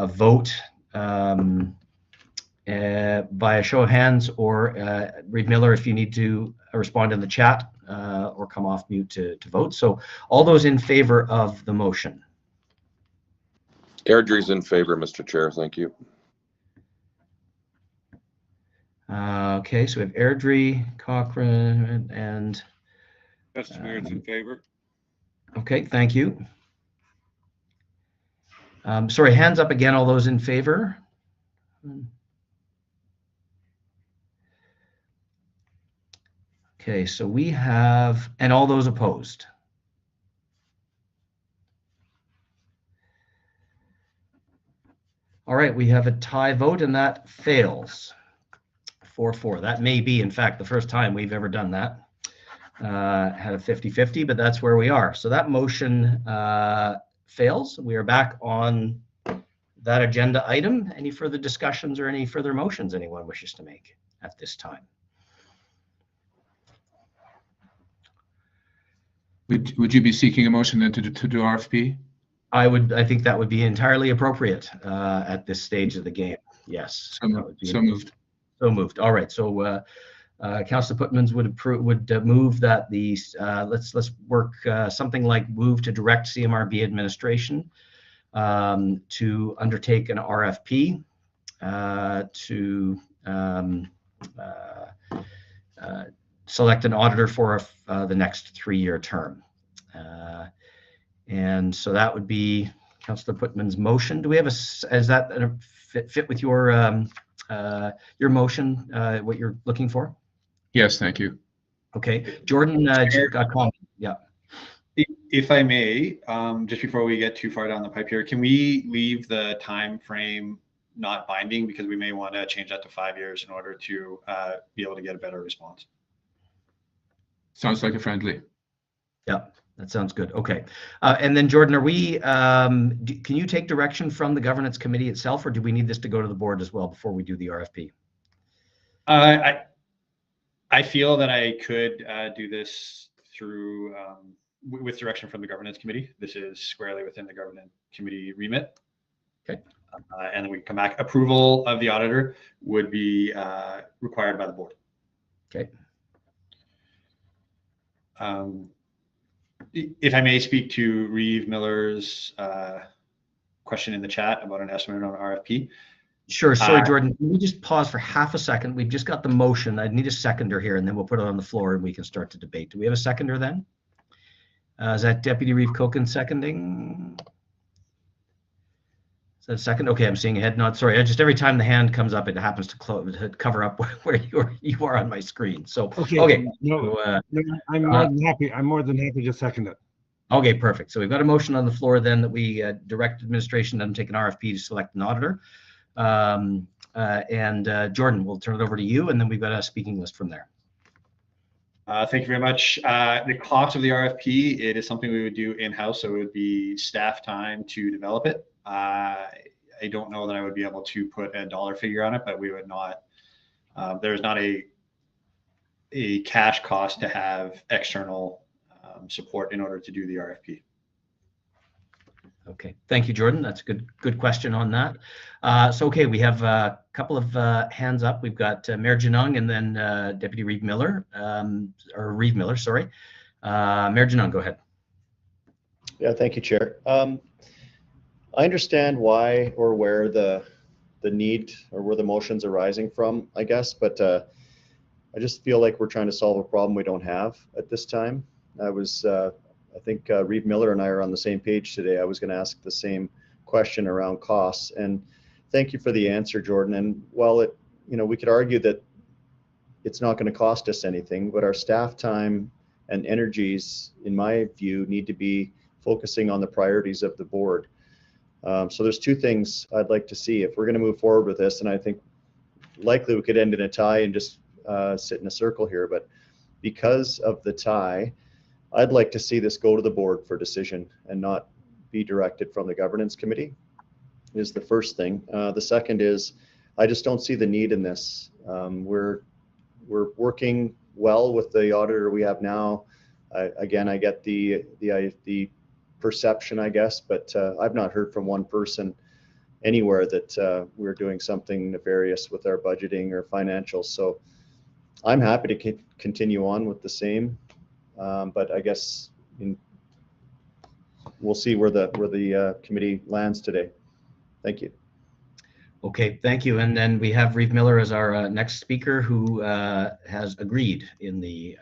vote by a show of hands, or Reeve Miller, if you need to respond in the chat or come off mute to vote. So all those in favor of the motion? Airdrie's in favor, Mr. Chair. Thank you. Okay, so we have Airdrie, Cochrane, and Mayor's in favor. Okay, thank you. Sorry, hands up again, all those in favor. Okay, so we have, and all those opposed. All right, we have a tie vote, and that fails. 4-4. That may be, in fact, the first time we've ever done that. Had a 50-50, but that's where we are. So that motion fails. We are back on that agenda item. Any further discussions or any further motions anyone wishes to make at this time? Would you be seeking a motion then to do RFP? I think that would be entirely appropriate at this stage of the game. Yes. So moved. So moved. All right. So Councillor Putmans would move that the let's work something like move to direct CMRB administration to undertake an RFP to select an auditor for the next 3-year term. And so that would be Councillor Putman's motion. Do we have is that fit with your motion, what you're looking for? Yes, thank you. Okay, Jordan, you've got a comment. Yeah. If I may, just before we get too far down the pipe here, can we leave the time frame not binding, because we may want to change that to 5 years in order to be able to get a better response? Sounds like a friendly. Yeah. That sounds good. Okay. And then Jordan, are we, can you take direction from the governance committee itself, or do we need this to go to the board as well before we do the RFP? I feel that I could do this through with direction from the governance committee. This is squarely within the governance committee remit. Okay. And then we come back. Approval of the auditor would be required by the board. Okay. If I may speak to Reeve Miller's question in the chat about an estimate on RFP. Sure. Sorry, Jordan. Can we just pause for half a second? We've just got the motion. I need a seconder here, and then we'll put it on the floor and we can start to debate. Do we have a seconder then? Is that Deputy Reeve Koken seconding? Is that a second? Okay, I'm seeing a head nod. Sorry, just every time the hand comes up, it happens to cover up where you are on my screen. So okay. No, I'm more than happy to second it. Okay, perfect. So we've got a motion on the floor then that we direct administration to take an RFP to select an auditor. Jordan, we'll turn it over to you, and then we've got a speaking list from there. Thank you very much. The cost of the RFP, it is something we would do in-house, so it would be staff time to develop it. I don't know that I would be able to put a dollar figure on it, but we would not, there's not a cash cost to have external support in order to do the RFP. Okay, thank you, Jordan. That's a good question on that. So, okay, we have a couple of hands up. We've got Mayor Janung and then Deputy Reeve Miller, or Reeve Miller, sorry. Mayor Janung, go ahead. Yeah, thank you, Chair. I understand why or where the need or where the motion's arising from, I guess, but I just feel like we're trying to solve a problem we don't have at this time. I think Reeve Miller and I are on the same page today. I was going to ask the same question around costs, and thank you for the answer, Jordan. And while we could argue that it's not going to cost us anything, but our staff time and energies, in my view, need to be focusing on the priorities of the board. So there's two things I'd like to see if we're going to move forward with this, and I think likely we could end in a tie and just sit in a circle here, but because of the tie, I'd like to see this go to the board for decision and not be directed from the governance committee, is the first thing. The second is I just don't see the need in this. We're working well with the auditor we have now. Again, I get the perception, I guess, but I've not heard from one person anywhere that we're doing something nefarious with our budgeting or financials. So I'm happy to continue on with the same. But I guess we'll see where the committee lands today. Thank you. Okay, thank you. And then we have Reeve Miller as our next speaker, who has agreed in the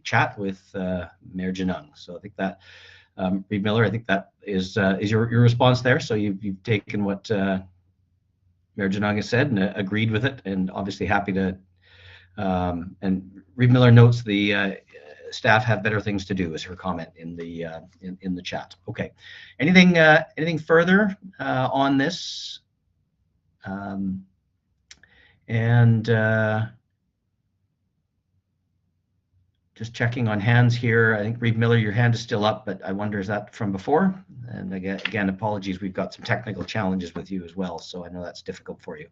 chat with Mayor Janung. So I think that Reeve Miller, I think that is your response there. So you've taken what Mayor Janung has said and agreed with it, and obviously happy to. And Reeve Miller notes the staff have better things to do, is her comment in the chat. Okay, anything further on this? Just checking on hands here. I think Reeve Miller, your hand is still up, but I wonder, is that from before? And again, apologies, we've got some technical challenges with you as well, so I know that's difficult for you.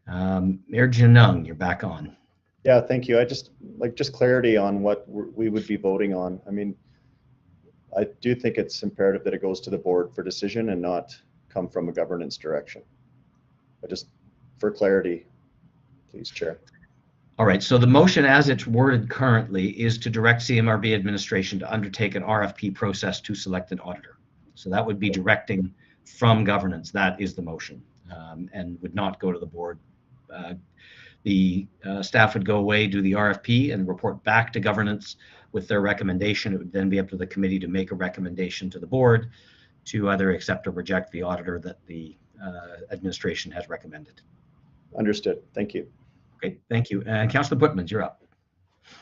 Mayor Janung, you're back on. Yeah, thank you. I just clarity on what we would be voting on. I mean, I do think it's imperative that it goes to the board for decision and not come from a governance direction. But just for clarity, please, Chair. All right, so the motion as it's worded currently is to direct CMRB administration to undertake an RFP process to select an auditor. So that would be directing from governance. That is the motion, and would not go to the board. The staff would go away, do the RFP, and report back to governance with their recommendation. It would then be up to the committee to make a recommendation to the board to either accept or reject the auditor that the administration has recommended. Understood. Thank you. Okay, thank you. And Councillor Putmans, you're up.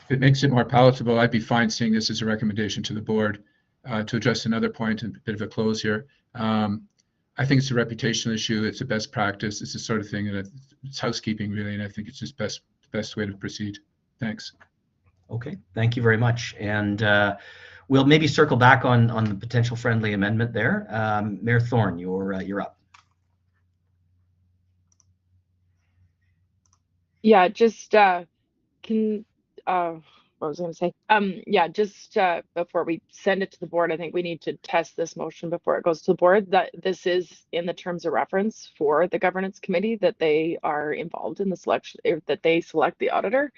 If it makes it more palatable, I'd be fine seeing this as a recommendation to the board. To address another point and a bit of a close here, I think it's a reputational issue. It's a best practice. It's the sort of thing that it's housekeeping, really, and I think it's just the best way to proceed. Thanks. Okay, thank you very much. And we'll maybe circle back on the potential friendly amendment there. Mayor Thorne, you're up. Yeah, just what was I going to say? Yeah, just before we send it to the board, I think we need to test this motion before it goes to the board, that this is in the terms of reference for the governance committee, that they are involved in the selection, that they select the auditor.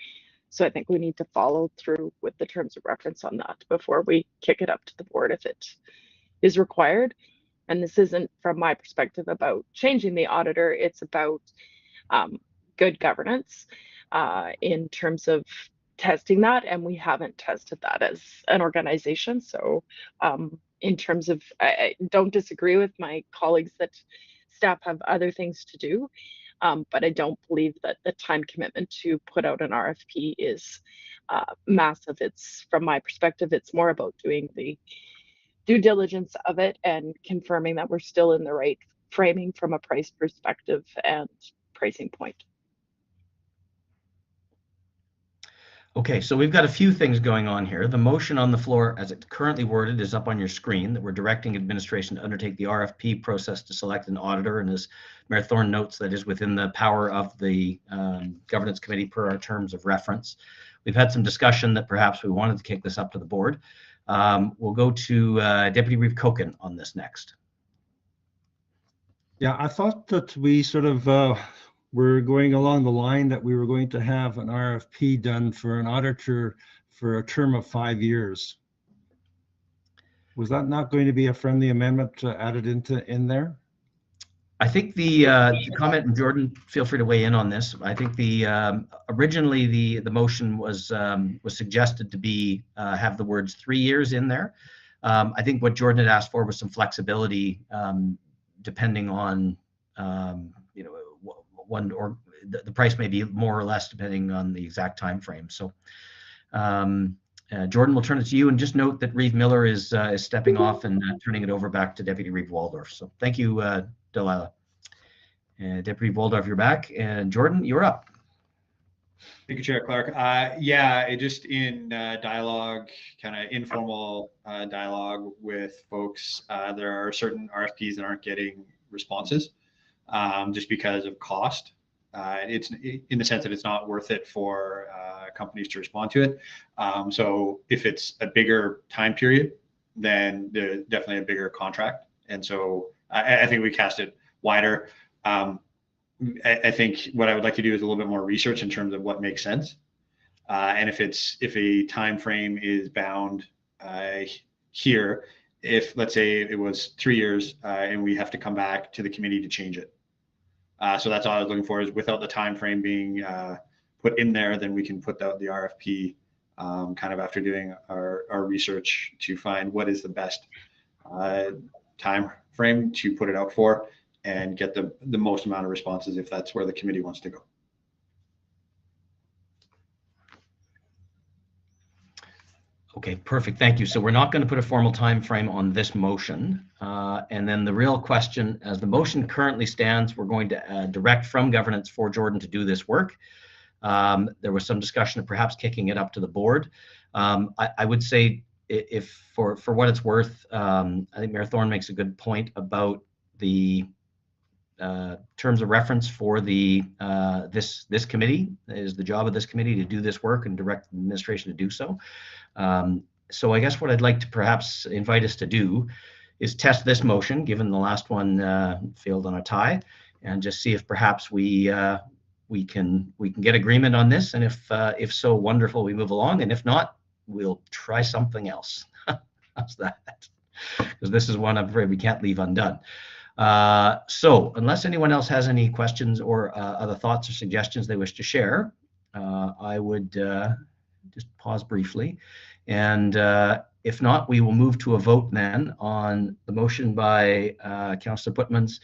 So I think we need to follow through with the terms of reference on that before we kick it up to the board if it is required. And this isn't, from my perspective, about changing the auditor. It's about good governance in terms of testing that, and we haven't tested that as an organization. So in terms of, I don't disagree with my colleagues that staff have other things to do, but I don't believe that the time commitment to put out an RFP is massive. It's, from my perspective, it's more about doing the due diligence of it and confirming that we're still in the right framing from a price perspective and pricing point. Okay, so we've got a few things going on here. The motion on the floor, as it's currently worded, is up on your screen, that we're directing administration to undertake the RFP process to select an auditor. And as Mayor Thorne notes, that is within the power of the governance committee per our terms of reference. We've had some discussion that perhaps we wanted to kick this up to the board. We'll go to Deputy Reeve Koken on this next. Yeah, I thought that we sort of we're going along the line that we were going to have an RFP done for an auditor for a term of 5 years. Was that not going to be a friendly amendment added in there? I think the comment, and Jordan, feel free to weigh in on this. I think the originally the motion was suggested to be have the words 3 years in there. I think what Jordan had asked for was some flexibility depending on one, or the price may be more or less depending on the exact time frame. So Jordan, we'll turn it to you, and just note that Reeve Miller is stepping off and turning it over back to Deputy Reeve Waldorf. So thank you, Delilah. Deputy Waldorf, you're back, and Jordan, you're up. Thank you, Chair Clark. Yeah, it just in dialogue, kind of informal dialogue with folks, there are certain RFPs that aren't getting responses just because of cost. It's in the sense that it's not worth it for companies to respond to it. So if it's a bigger time period, then there's definitely a bigger contract. And so I think we cast it wider. I think what I would like to do is a little bit more research in terms of what makes sense. And if a time frame is bound here, if let's say it was 3 years and we have to come back to the committee to change it. So that's all I was looking for, is without the time frame being put in there, then we can put out the RFP kind of after doing our research to find what is the best time frame to put it out for and get the most amount of responses if that's where the committee wants to go. Okay, perfect. Thank you. So we're not going to put a formal time frame on this motion. And then the real question, as the motion currently stands, we're going to direct from governance for Jordan to do this work. There was some discussion of perhaps kicking it up to the board. I would say, if for what it's worth, I think Mayor Thorne makes a good point about the terms of reference for the this committee. It is the job of this committee to do this work and direct the administration to do so. So I guess what I'd like to perhaps invite us to do is test this motion, given the last one failed on a tie, and just see if perhaps we can get agreement on this. And if so, wonderful, we move along. And if not, we'll try something else. How's that? Because this is one I'm afraid we can't leave undone. So unless anyone else has any questions or other thoughts or suggestions they wish to share, I would just pause briefly. And if not, we will move to a vote then on the motion by Councillor Putmans.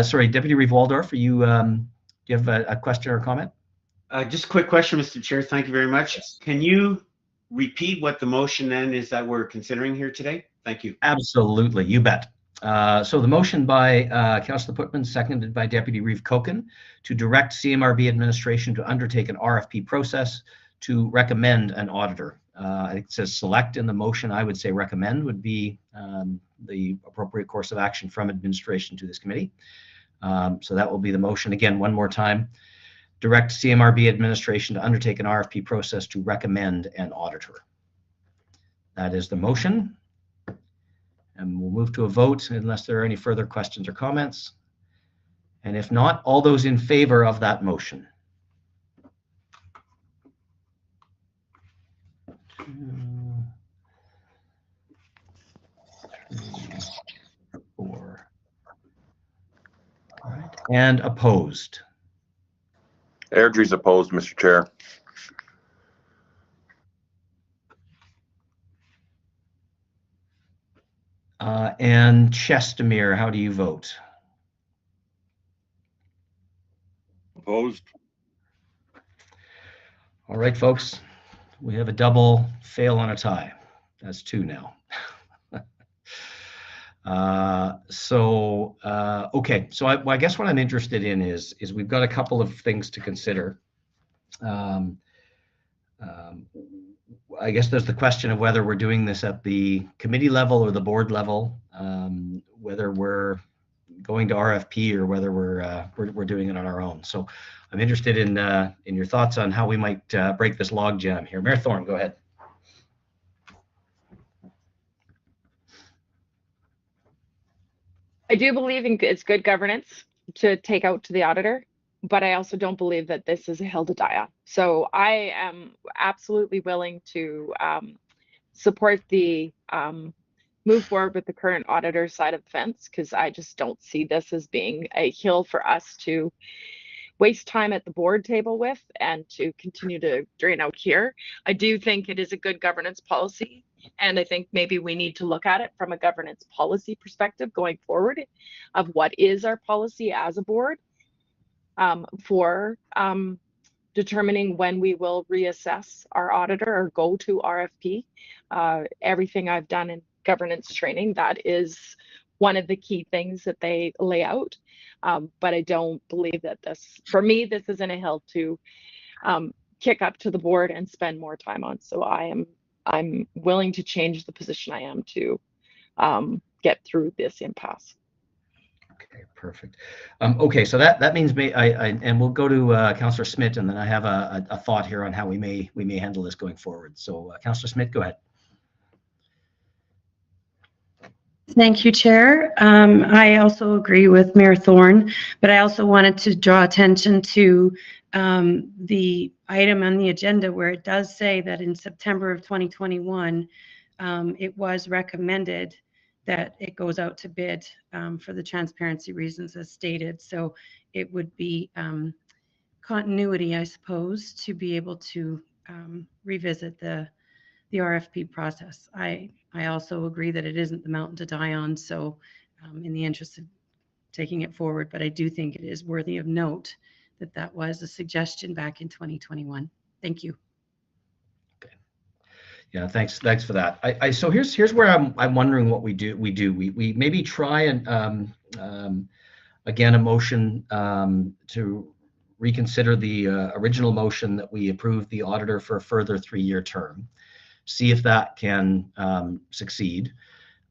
Sorry, Deputy Reeve Waldorf, do you have a question or a comment? Just a quick question, Mr. Chair. Thank you very much. Can you repeat what the motion then is that we're considering here today? Thank you. Absolutely, you bet. So the motion by Councillor Putman, seconded by Deputy Reeve Koken, to direct CMRB administration to undertake an RFP process to recommend an auditor. I think it says select in the motion. I would say recommend would be the appropriate course of action from administration to this committee. So that will be the motion. Again, one more time. Direct CMRB administration to undertake an RFP process to recommend an auditor. That is the motion. And we'll move to a vote unless there are any further questions or comments. And if not, all those in favor of that motion. 2, 3, 4. All right. And opposed. Airdrie's opposed, Mr. Chair. And Chestamir, how do you vote? Opposed? All right, folks, we have a double fail on a tie. That's 2 now. Okay, so I guess what I'm interested in is we've got a couple of things to consider. I guess there's the question of whether we're doing this at the committee level or the board level, whether we're going to RFP or whether we're doing it on our own. So I'm interested in your thoughts on how we might break this log jam here. Mayor Thorne, go ahead. I do believe in it's good governance to take out to the auditor, but I also don't believe that this is a hill to die on. So I am absolutely willing to support the move forward with the current auditor side of the fence, because I just don't see this as being a hill for us to waste time at the board table with and to continue to drain out here. I do think it is a good governance policy, and I think maybe we need to look at it from a governance policy perspective going forward of what is our policy as a board for determining when we will reassess our auditor or go to RFP. Everything I've done in governance training, that is one of the key things that they lay out. But I don't believe that this, for me, this isn't a hill to kick up to the board and spend more time on. So I'm willing to change the position I am to get through this impasse. Okay, perfect. Okay, so that means and we'll go to Councillor Smith, and then I have a thought here on how we may handle this going forward. So Councillor Smith, go ahead. Thank you, Chair. I also agree with Mayor Thorne, but I also wanted to draw attention to the item on the agenda where it does say that in September of 2021, it was recommended that it goes out to bid for the transparency reasons as stated. So it would be continuity, I suppose, to be able to revisit the RFP process. I also agree that it isn't the mountain to die on, so in the interest of taking it forward, but I do think it is worthy of note that that was a suggestion back in 2021. Thank you. Okay. Yeah, thanks for that. So here's where I'm wondering what we do. We maybe try and again a motion to reconsider the original motion that we approved the auditor for a further 3-year term. See if that can succeed.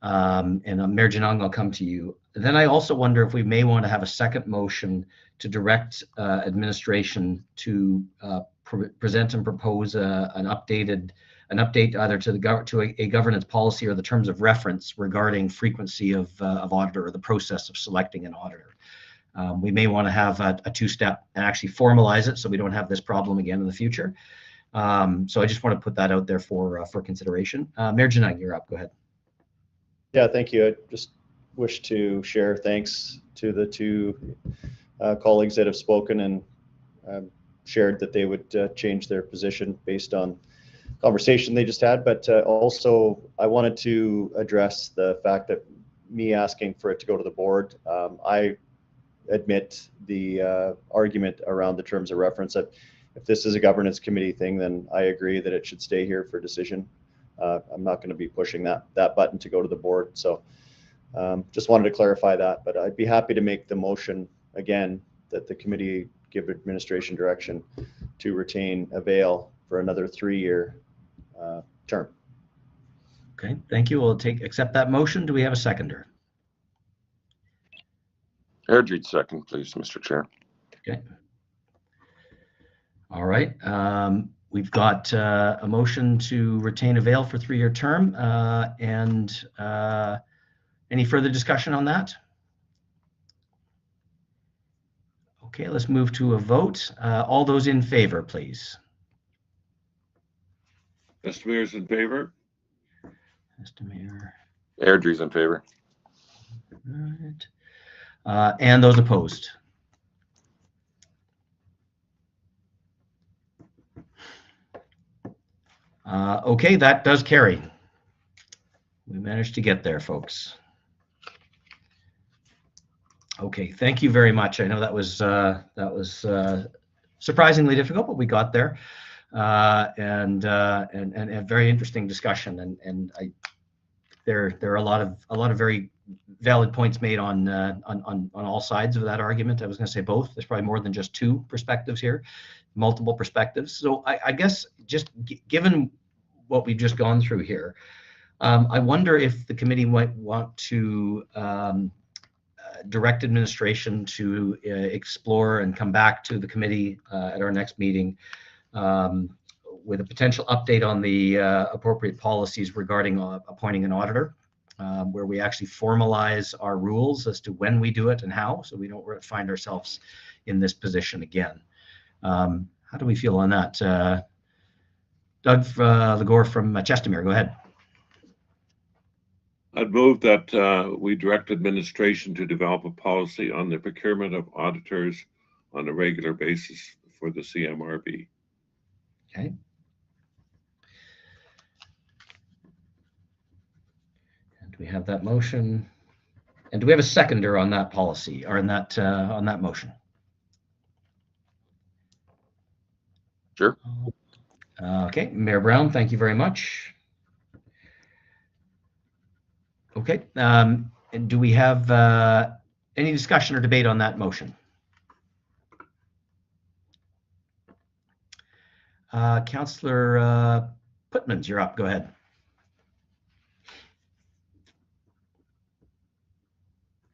And Mayor Janong, I'll come to you. Then I also wonder if we may want to have a second motion to direct administration to present and propose an update either to a governance policy or the terms of reference regarding frequency of auditor or the process of selecting an auditor. We may want to have a 2-step and actually formalize it so we don't have this problem again in the future. So I just want to put that out there for consideration. Mayor Janang, you're up. Go ahead. Yeah, thank you. I just wish to share thanks to the 2 colleagues that have spoken and shared that they would change their position based on conversation they just had. But also, I wanted to address the fact that me asking for it to go to the board, I admit the argument around the terms of reference that if this is a governance committee thing, then I agree that it should stay here for decision. I'm not going to be pushing that button to go to the board. So just wanted to clarify that, but I'd be happy to make the motion again that the committee give administration direction to retain Avail for another 3-year term. Okay, thank you. We'll accept that motion. Do we have a seconder? Airdrie, second, please, Mr. Chair. Okay. All right. We've got a motion to retain a Vail for 3-year term. And any further discussion on that? Okay, let's move to a vote. All those in favor, please. Estimator's in favor. Estimator. Airdrie's in favor. All right. And those opposed. Okay, that does carry. We managed to get there, folks. Okay, thank you very much. I know that was surprisingly difficult, but we got there, and a very interesting discussion. And there are a lot of very valid points made on all sides of that argument. I was going to say both. There's probably more than just two perspectives here, multiple perspectives. So I guess just given what we've just gone through here, I wonder if the committee might want to direct administration to explore and come back to the committee at our next meeting with a potential update on the appropriate policies regarding appointing an auditor, where we actually formalize our rules as to when we do it and how, so we don't find ourselves in this position again. How do we feel on that? Doug Legore from Chestermere, go ahead. I'd move that we direct administration to develop a policy on the procurement of auditors on a regular basis for the CMRB. Okay. And do we have that motion? And do we have a seconder on that policy or on that motion? Sure. Okay, Mayor Brown, thank you very much. Okay, and do we have any discussion or debate on that motion? Councillor Putmans, you're up. Go ahead.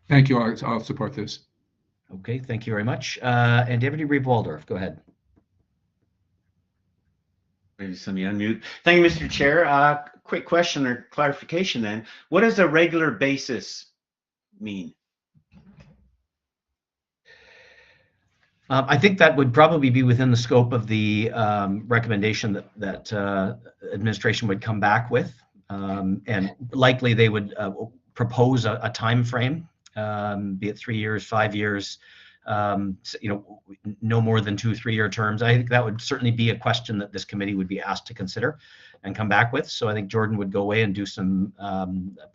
Thank you. I'll support this. Okay, thank you very much. And Deputy Reeve Waldorf, go ahead. Maybe somebody unmute. Thank you, Mr. Chair. Quick question or clarification then. What does a regular basis mean? I think that would probably be within the scope of the recommendation that administration would come back with, and likely they would propose a time frame, be it 3 years, 5 years, no more than 2 3-year terms. I think that would certainly be a question that this committee would be asked to consider and come back with. So I think Jordan would go away and do some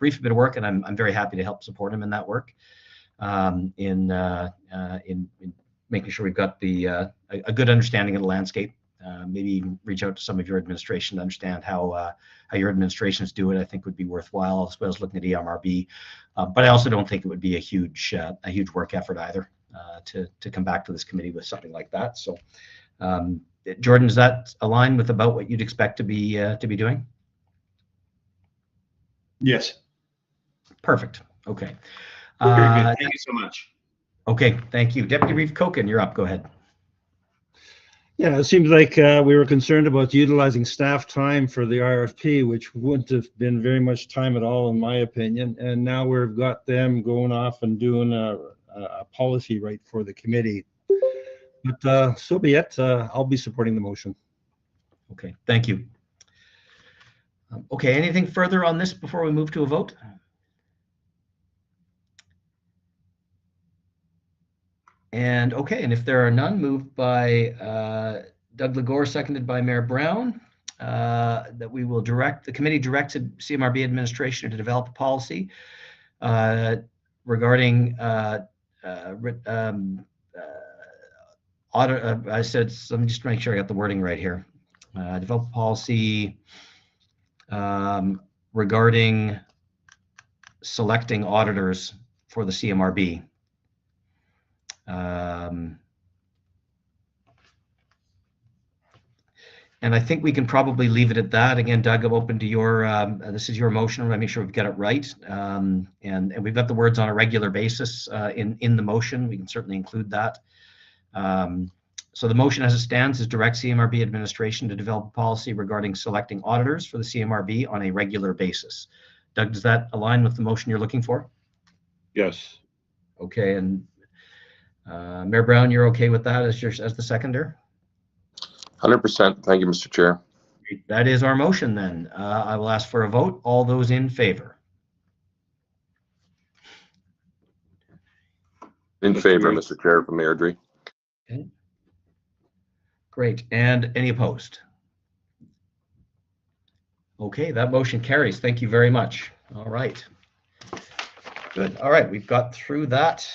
brief bit of work, and I'm very happy to help support him in that work, in making sure we've got a good understanding of the landscape. Maybe even reach out to some of your administration to understand how your administrations do it. I think would be worthwhile, as well as looking at EMRB. But I also don't think it would be a huge work effort either to come back to this committee with something like that. So, Jordan, does that align with about what you'd expect to be doing? Yes. Perfect. Okay. Very good. Thank you so much. Okay, thank you. Deputy Reeve Koken, you're up. Go ahead. Yeah, it seems like we were concerned about utilizing staff time for the RFP, which wouldn't have been very much time at all, in my opinion. And now we've got them going off and doing a policy right for the committee. But so be it. I'll be supporting the motion. Okay, thank you. Okay, anything further on this before we move to a vote? And okay, and if there are none, moved by Doug Legore, seconded by Mayor Brown, that we will the committee directed CMRB administration to develop a policy regarding audit. I said, let me just make sure I got the wording right here. Develop a policy regarding selecting auditors for the CMRB. And I think we can probably leave it at that. Again, Doug, I'm open to your, this is your motion. Let me make sure we've got it right. And we've got the words on a regular basis in the motion. We can certainly include that. So the motion as it stands is direct CMRB administration to develop a policy regarding selecting auditors for the CMRB on a regular basis. Doug, does that align with the motion you're looking for? Yes. Okay, and Mayor Brown, you're okay with that as the seconder? 100%. Thank you, Mr. Chair. That is our motion then. I will ask for a vote. All those in favor? In favor, Mr. Chair, from Mayor Dree. Okay. Great. And any opposed? Okay, that motion carries. Thank you very much. All right. Good. All right, we've got through that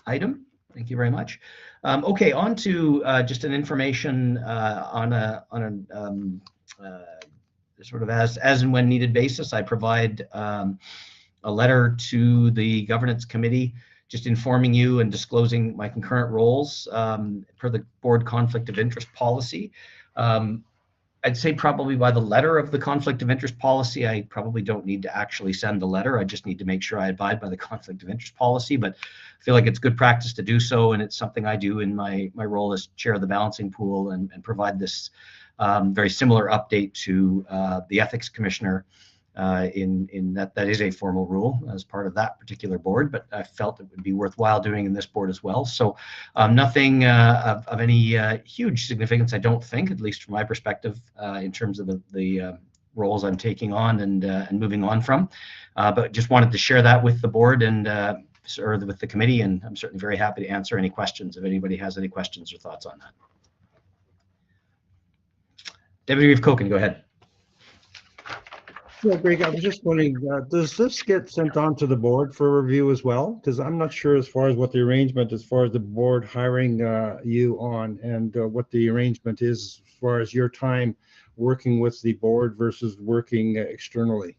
item. Thank you very much. Okay, on to just an information on a sort of as and when needed basis. I provide a letter to the governance committee just informing you and disclosing my concurrent roles per the board conflict of interest policy. I'd say probably by the letter of the conflict of interest policy, I probably don't need to actually send the letter. I just need to make sure I abide by the conflict of interest policy, but I feel like it's good practice to do so. And it's something I do in my role as chair of the balancing pool and provide this very similar update to the ethics commissioner in that is a formal rule as part of that particular board, but I felt it would be worthwhile doing in this board as well. So nothing of any huge significance, I don't think, at least from my perspective, in terms of the roles I'm taking on and moving on from. But just wanted to share that with the board and or with the committee, and I'm certainly very happy to answer any questions if anybody has any questions or thoughts on that. Deputy Reeve Koken, go ahead. Yeah, Greg, I was just wondering, does this get sent on to the board for review as well? Because I'm not sure as far as what the arrangement, as far as the board hiring you on, and what the arrangement is as far as your time working with the board versus working externally.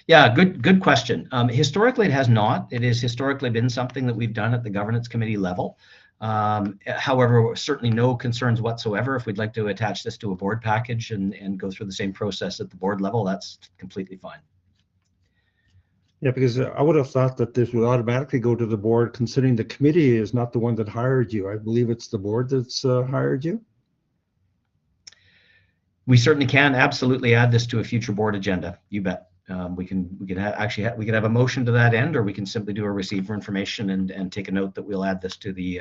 Yeah, good question. Historically, it has not. It has historically been something that we've done at the governance committee level. However, certainly no concerns whatsoever. If we'd like to attach this to a board package and go through the same process at the board level, that's completely fine. Yeah, because I would have thought that this would automatically go to the board, considering the committee is not the one that hired you. I believe it's the board that's hired you. We certainly can absolutely add this to a future board agenda. You bet. We can have a motion to that end, or we can simply do a receive for information and take a note that we'll add this to the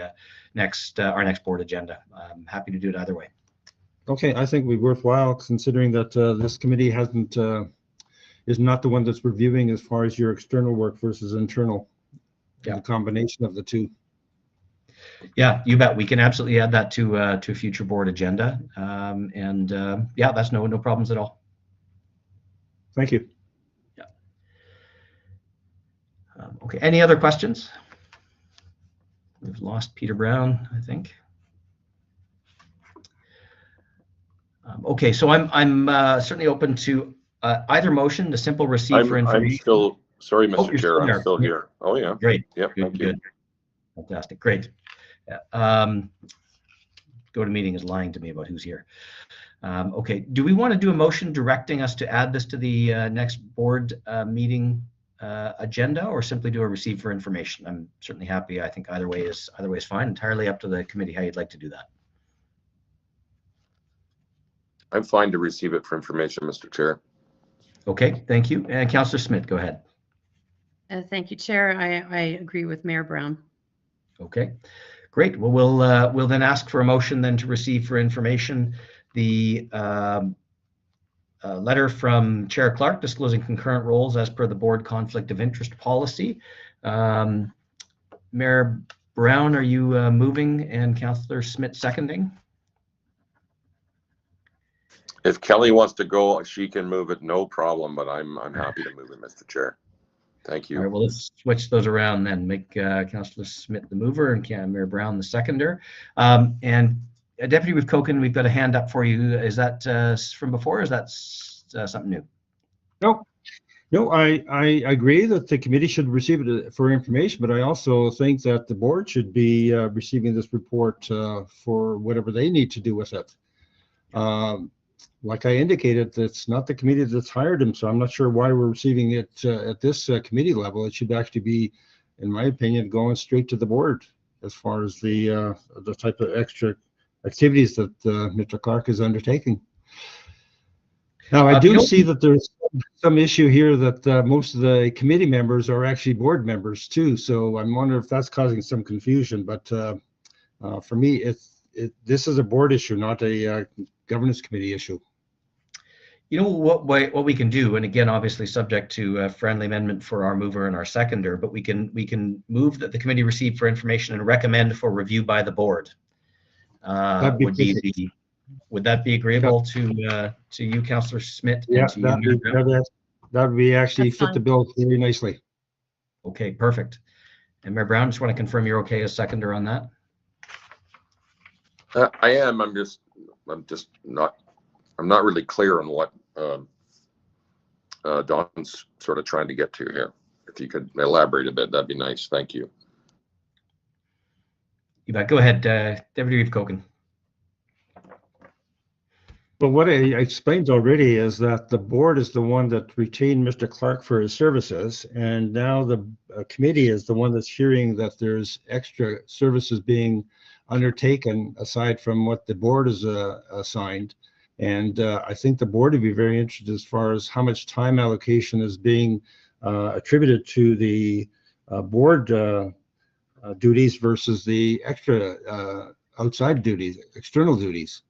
our next board agenda. I'm happy to do it either way. Okay, I think it would be worthwhile, considering that this committee is not the one that's reviewing as far as your external work versus internal. Yeah, the combination of the two. Yeah, you bet. We can absolutely add that to a future board agenda, yeah, that's no problems at all. Thank you. Okay, any other questions? We've lost Peter Brown, I think. Okay, so I'm certainly open to either motion, the simple receive for information. I'm still, sorry, Mr. Chair, I'm still here. Oh, yeah. Great. Yep, thank you. Fantastic, great. Go to meeting is lying to me about who's here. Okay, do we want to do a motion directing us to add this to the next board meeting agenda, or simply do a receive for information? I'm certainly happy. I think either way is fine. Entirely up to the committee how you'd like to do that. I'm fine to receive it for information, Mr. Chair. Okay, thank you. And Councillor Smith, go ahead. Thank you, Chair. I agree with Mayor Brown. Okay, great. Well, we'll then ask for a motion then to receive for information the letter from Chair Clark disclosing concurrent roles as per the board conflict of interest policy. Mayor Brown, are you moving and Councillor Smith seconding? If Kelly wants to go, she can move it, no problem, but I'm happy to move it, Mr. Chair. Thank you. All right, well, let's switch those around then. Make Councillor Smith the mover and Mayor Brown the seconder. And Deputy Reeve Koken, we've got a hand up for you. Is that from before, or is that something new? Nope. No, I agree that the committee should receive it for information, but I also think that the board should be receiving this report for whatever they need to do with it. Like I indicated, it's not the committee that's hired him, so I'm not sure why we're receiving it at this committee level. It should actually be, in my opinion, going straight to the board as far as the type of extra activities that Mr. Clark is undertaking. Now, I do see that there's some issue here that most of the committee members are actually board members too. So I'm wondering if that's causing some confusion. But for me, this is a board issue, not a governance committee issue. You know what we can do, and again, obviously subject to a friendly amendment for our mover and our seconder, but we can move that the committee receive for information and recommend for review by the board. Would that be agreeable to you, Councillor Smith? Yeah, that would be actually fit the bill very nicely. Okay, perfect. And Mayor Brown, just want to confirm you're okay as seconder on that? I am. I'm not really clear on what Don's sort of trying to get to here. If you could elaborate a bit, that'd be nice. Thank you. You bet. Go ahead, Deputy Reeve Kogan. But what I explained already is that the board is the one that retained Mr. Clark for his services, and now the committee is the one that's hearing that there's extra services being undertaken aside from what the board is assigned. And I think the board would be very interested as far as how much time allocation is being attributed to the board duties versus the extra outside duties, external duties.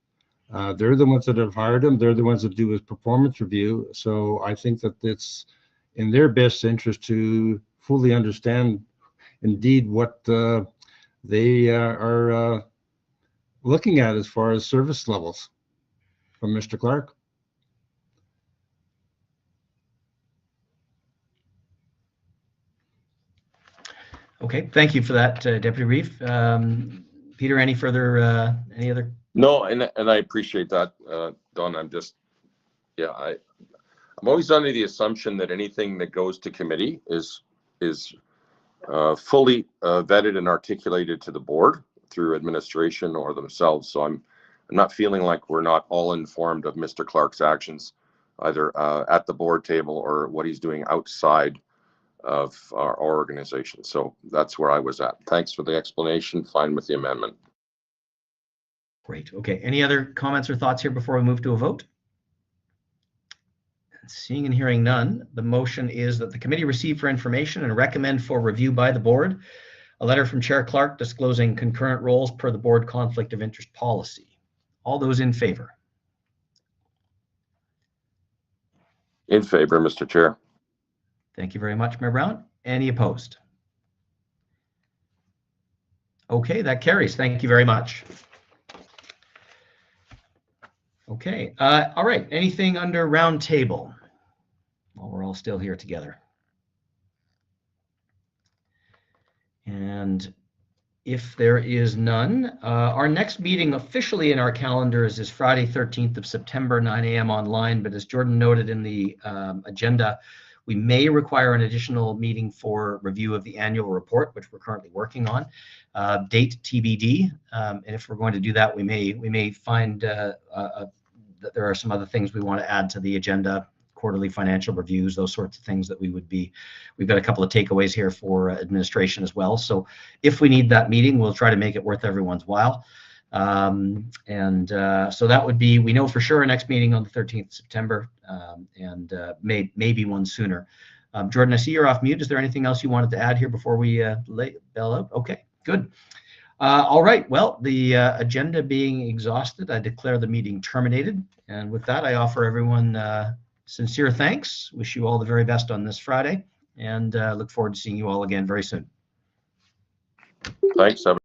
They're the ones that have hired him. They're the ones that do his performance review. So I think that it's in their best interest to fully understand indeed what they are looking at as far as service levels from Mr. Clark. Okay, thank you for that, Deputy Reeve. Peter, any other? No, and I appreciate that, Don. I'm always under the assumption that anything that goes to committee is fully vetted and articulated to the board through administration or themselves. So I'm not feeling like we're not all informed of Mr. Clark's actions, either at the board table or what he's doing outside of our organization. So that's where I was at. Thanks for the explanation. Fine with the amendment. Great. Okay. Any other comments or thoughts here before we move to a vote? Seeing and hearing none, the motion is that the committee receive for information and recommend for review by the board a letter from Chair Clark disclosing concurrent roles per the board conflict of interest policy. All those in favor? In favor, Mr. Chair. Thank you very much, Mayor Brown. Any opposed? Okay, that carries. Thank you very much. Okay, all right. Anything under round table? Well, we're all still here together. And if there is none, our next meeting officially in our calendars is Friday, 13th of September, 9 a.m. online. But as Jordan noted in the agenda, we may require an additional meeting for review of the annual report, which we're currently working on. Date TBD. And if we're going to do that, we may find that there are some other things we want to add to the agenda, quarterly financial reviews, those sorts of things that we've got a couple of takeaways here for administration as well. So if we need that meeting, we'll try to make it worth everyone's while. So that would be, we know for sure our next meeting on the 13th of September, and maybe one sooner. Jordan, I see you're off mute. Is there anything else you wanted to add here before we lay bell out? Okay, good. All right, well, the agenda being exhausted, I declare the meeting terminated. And with that, I offer everyone sincere thanks. Wish you all the very best on this Friday, and look forward to seeing you all again very soon. Thanks, everyone.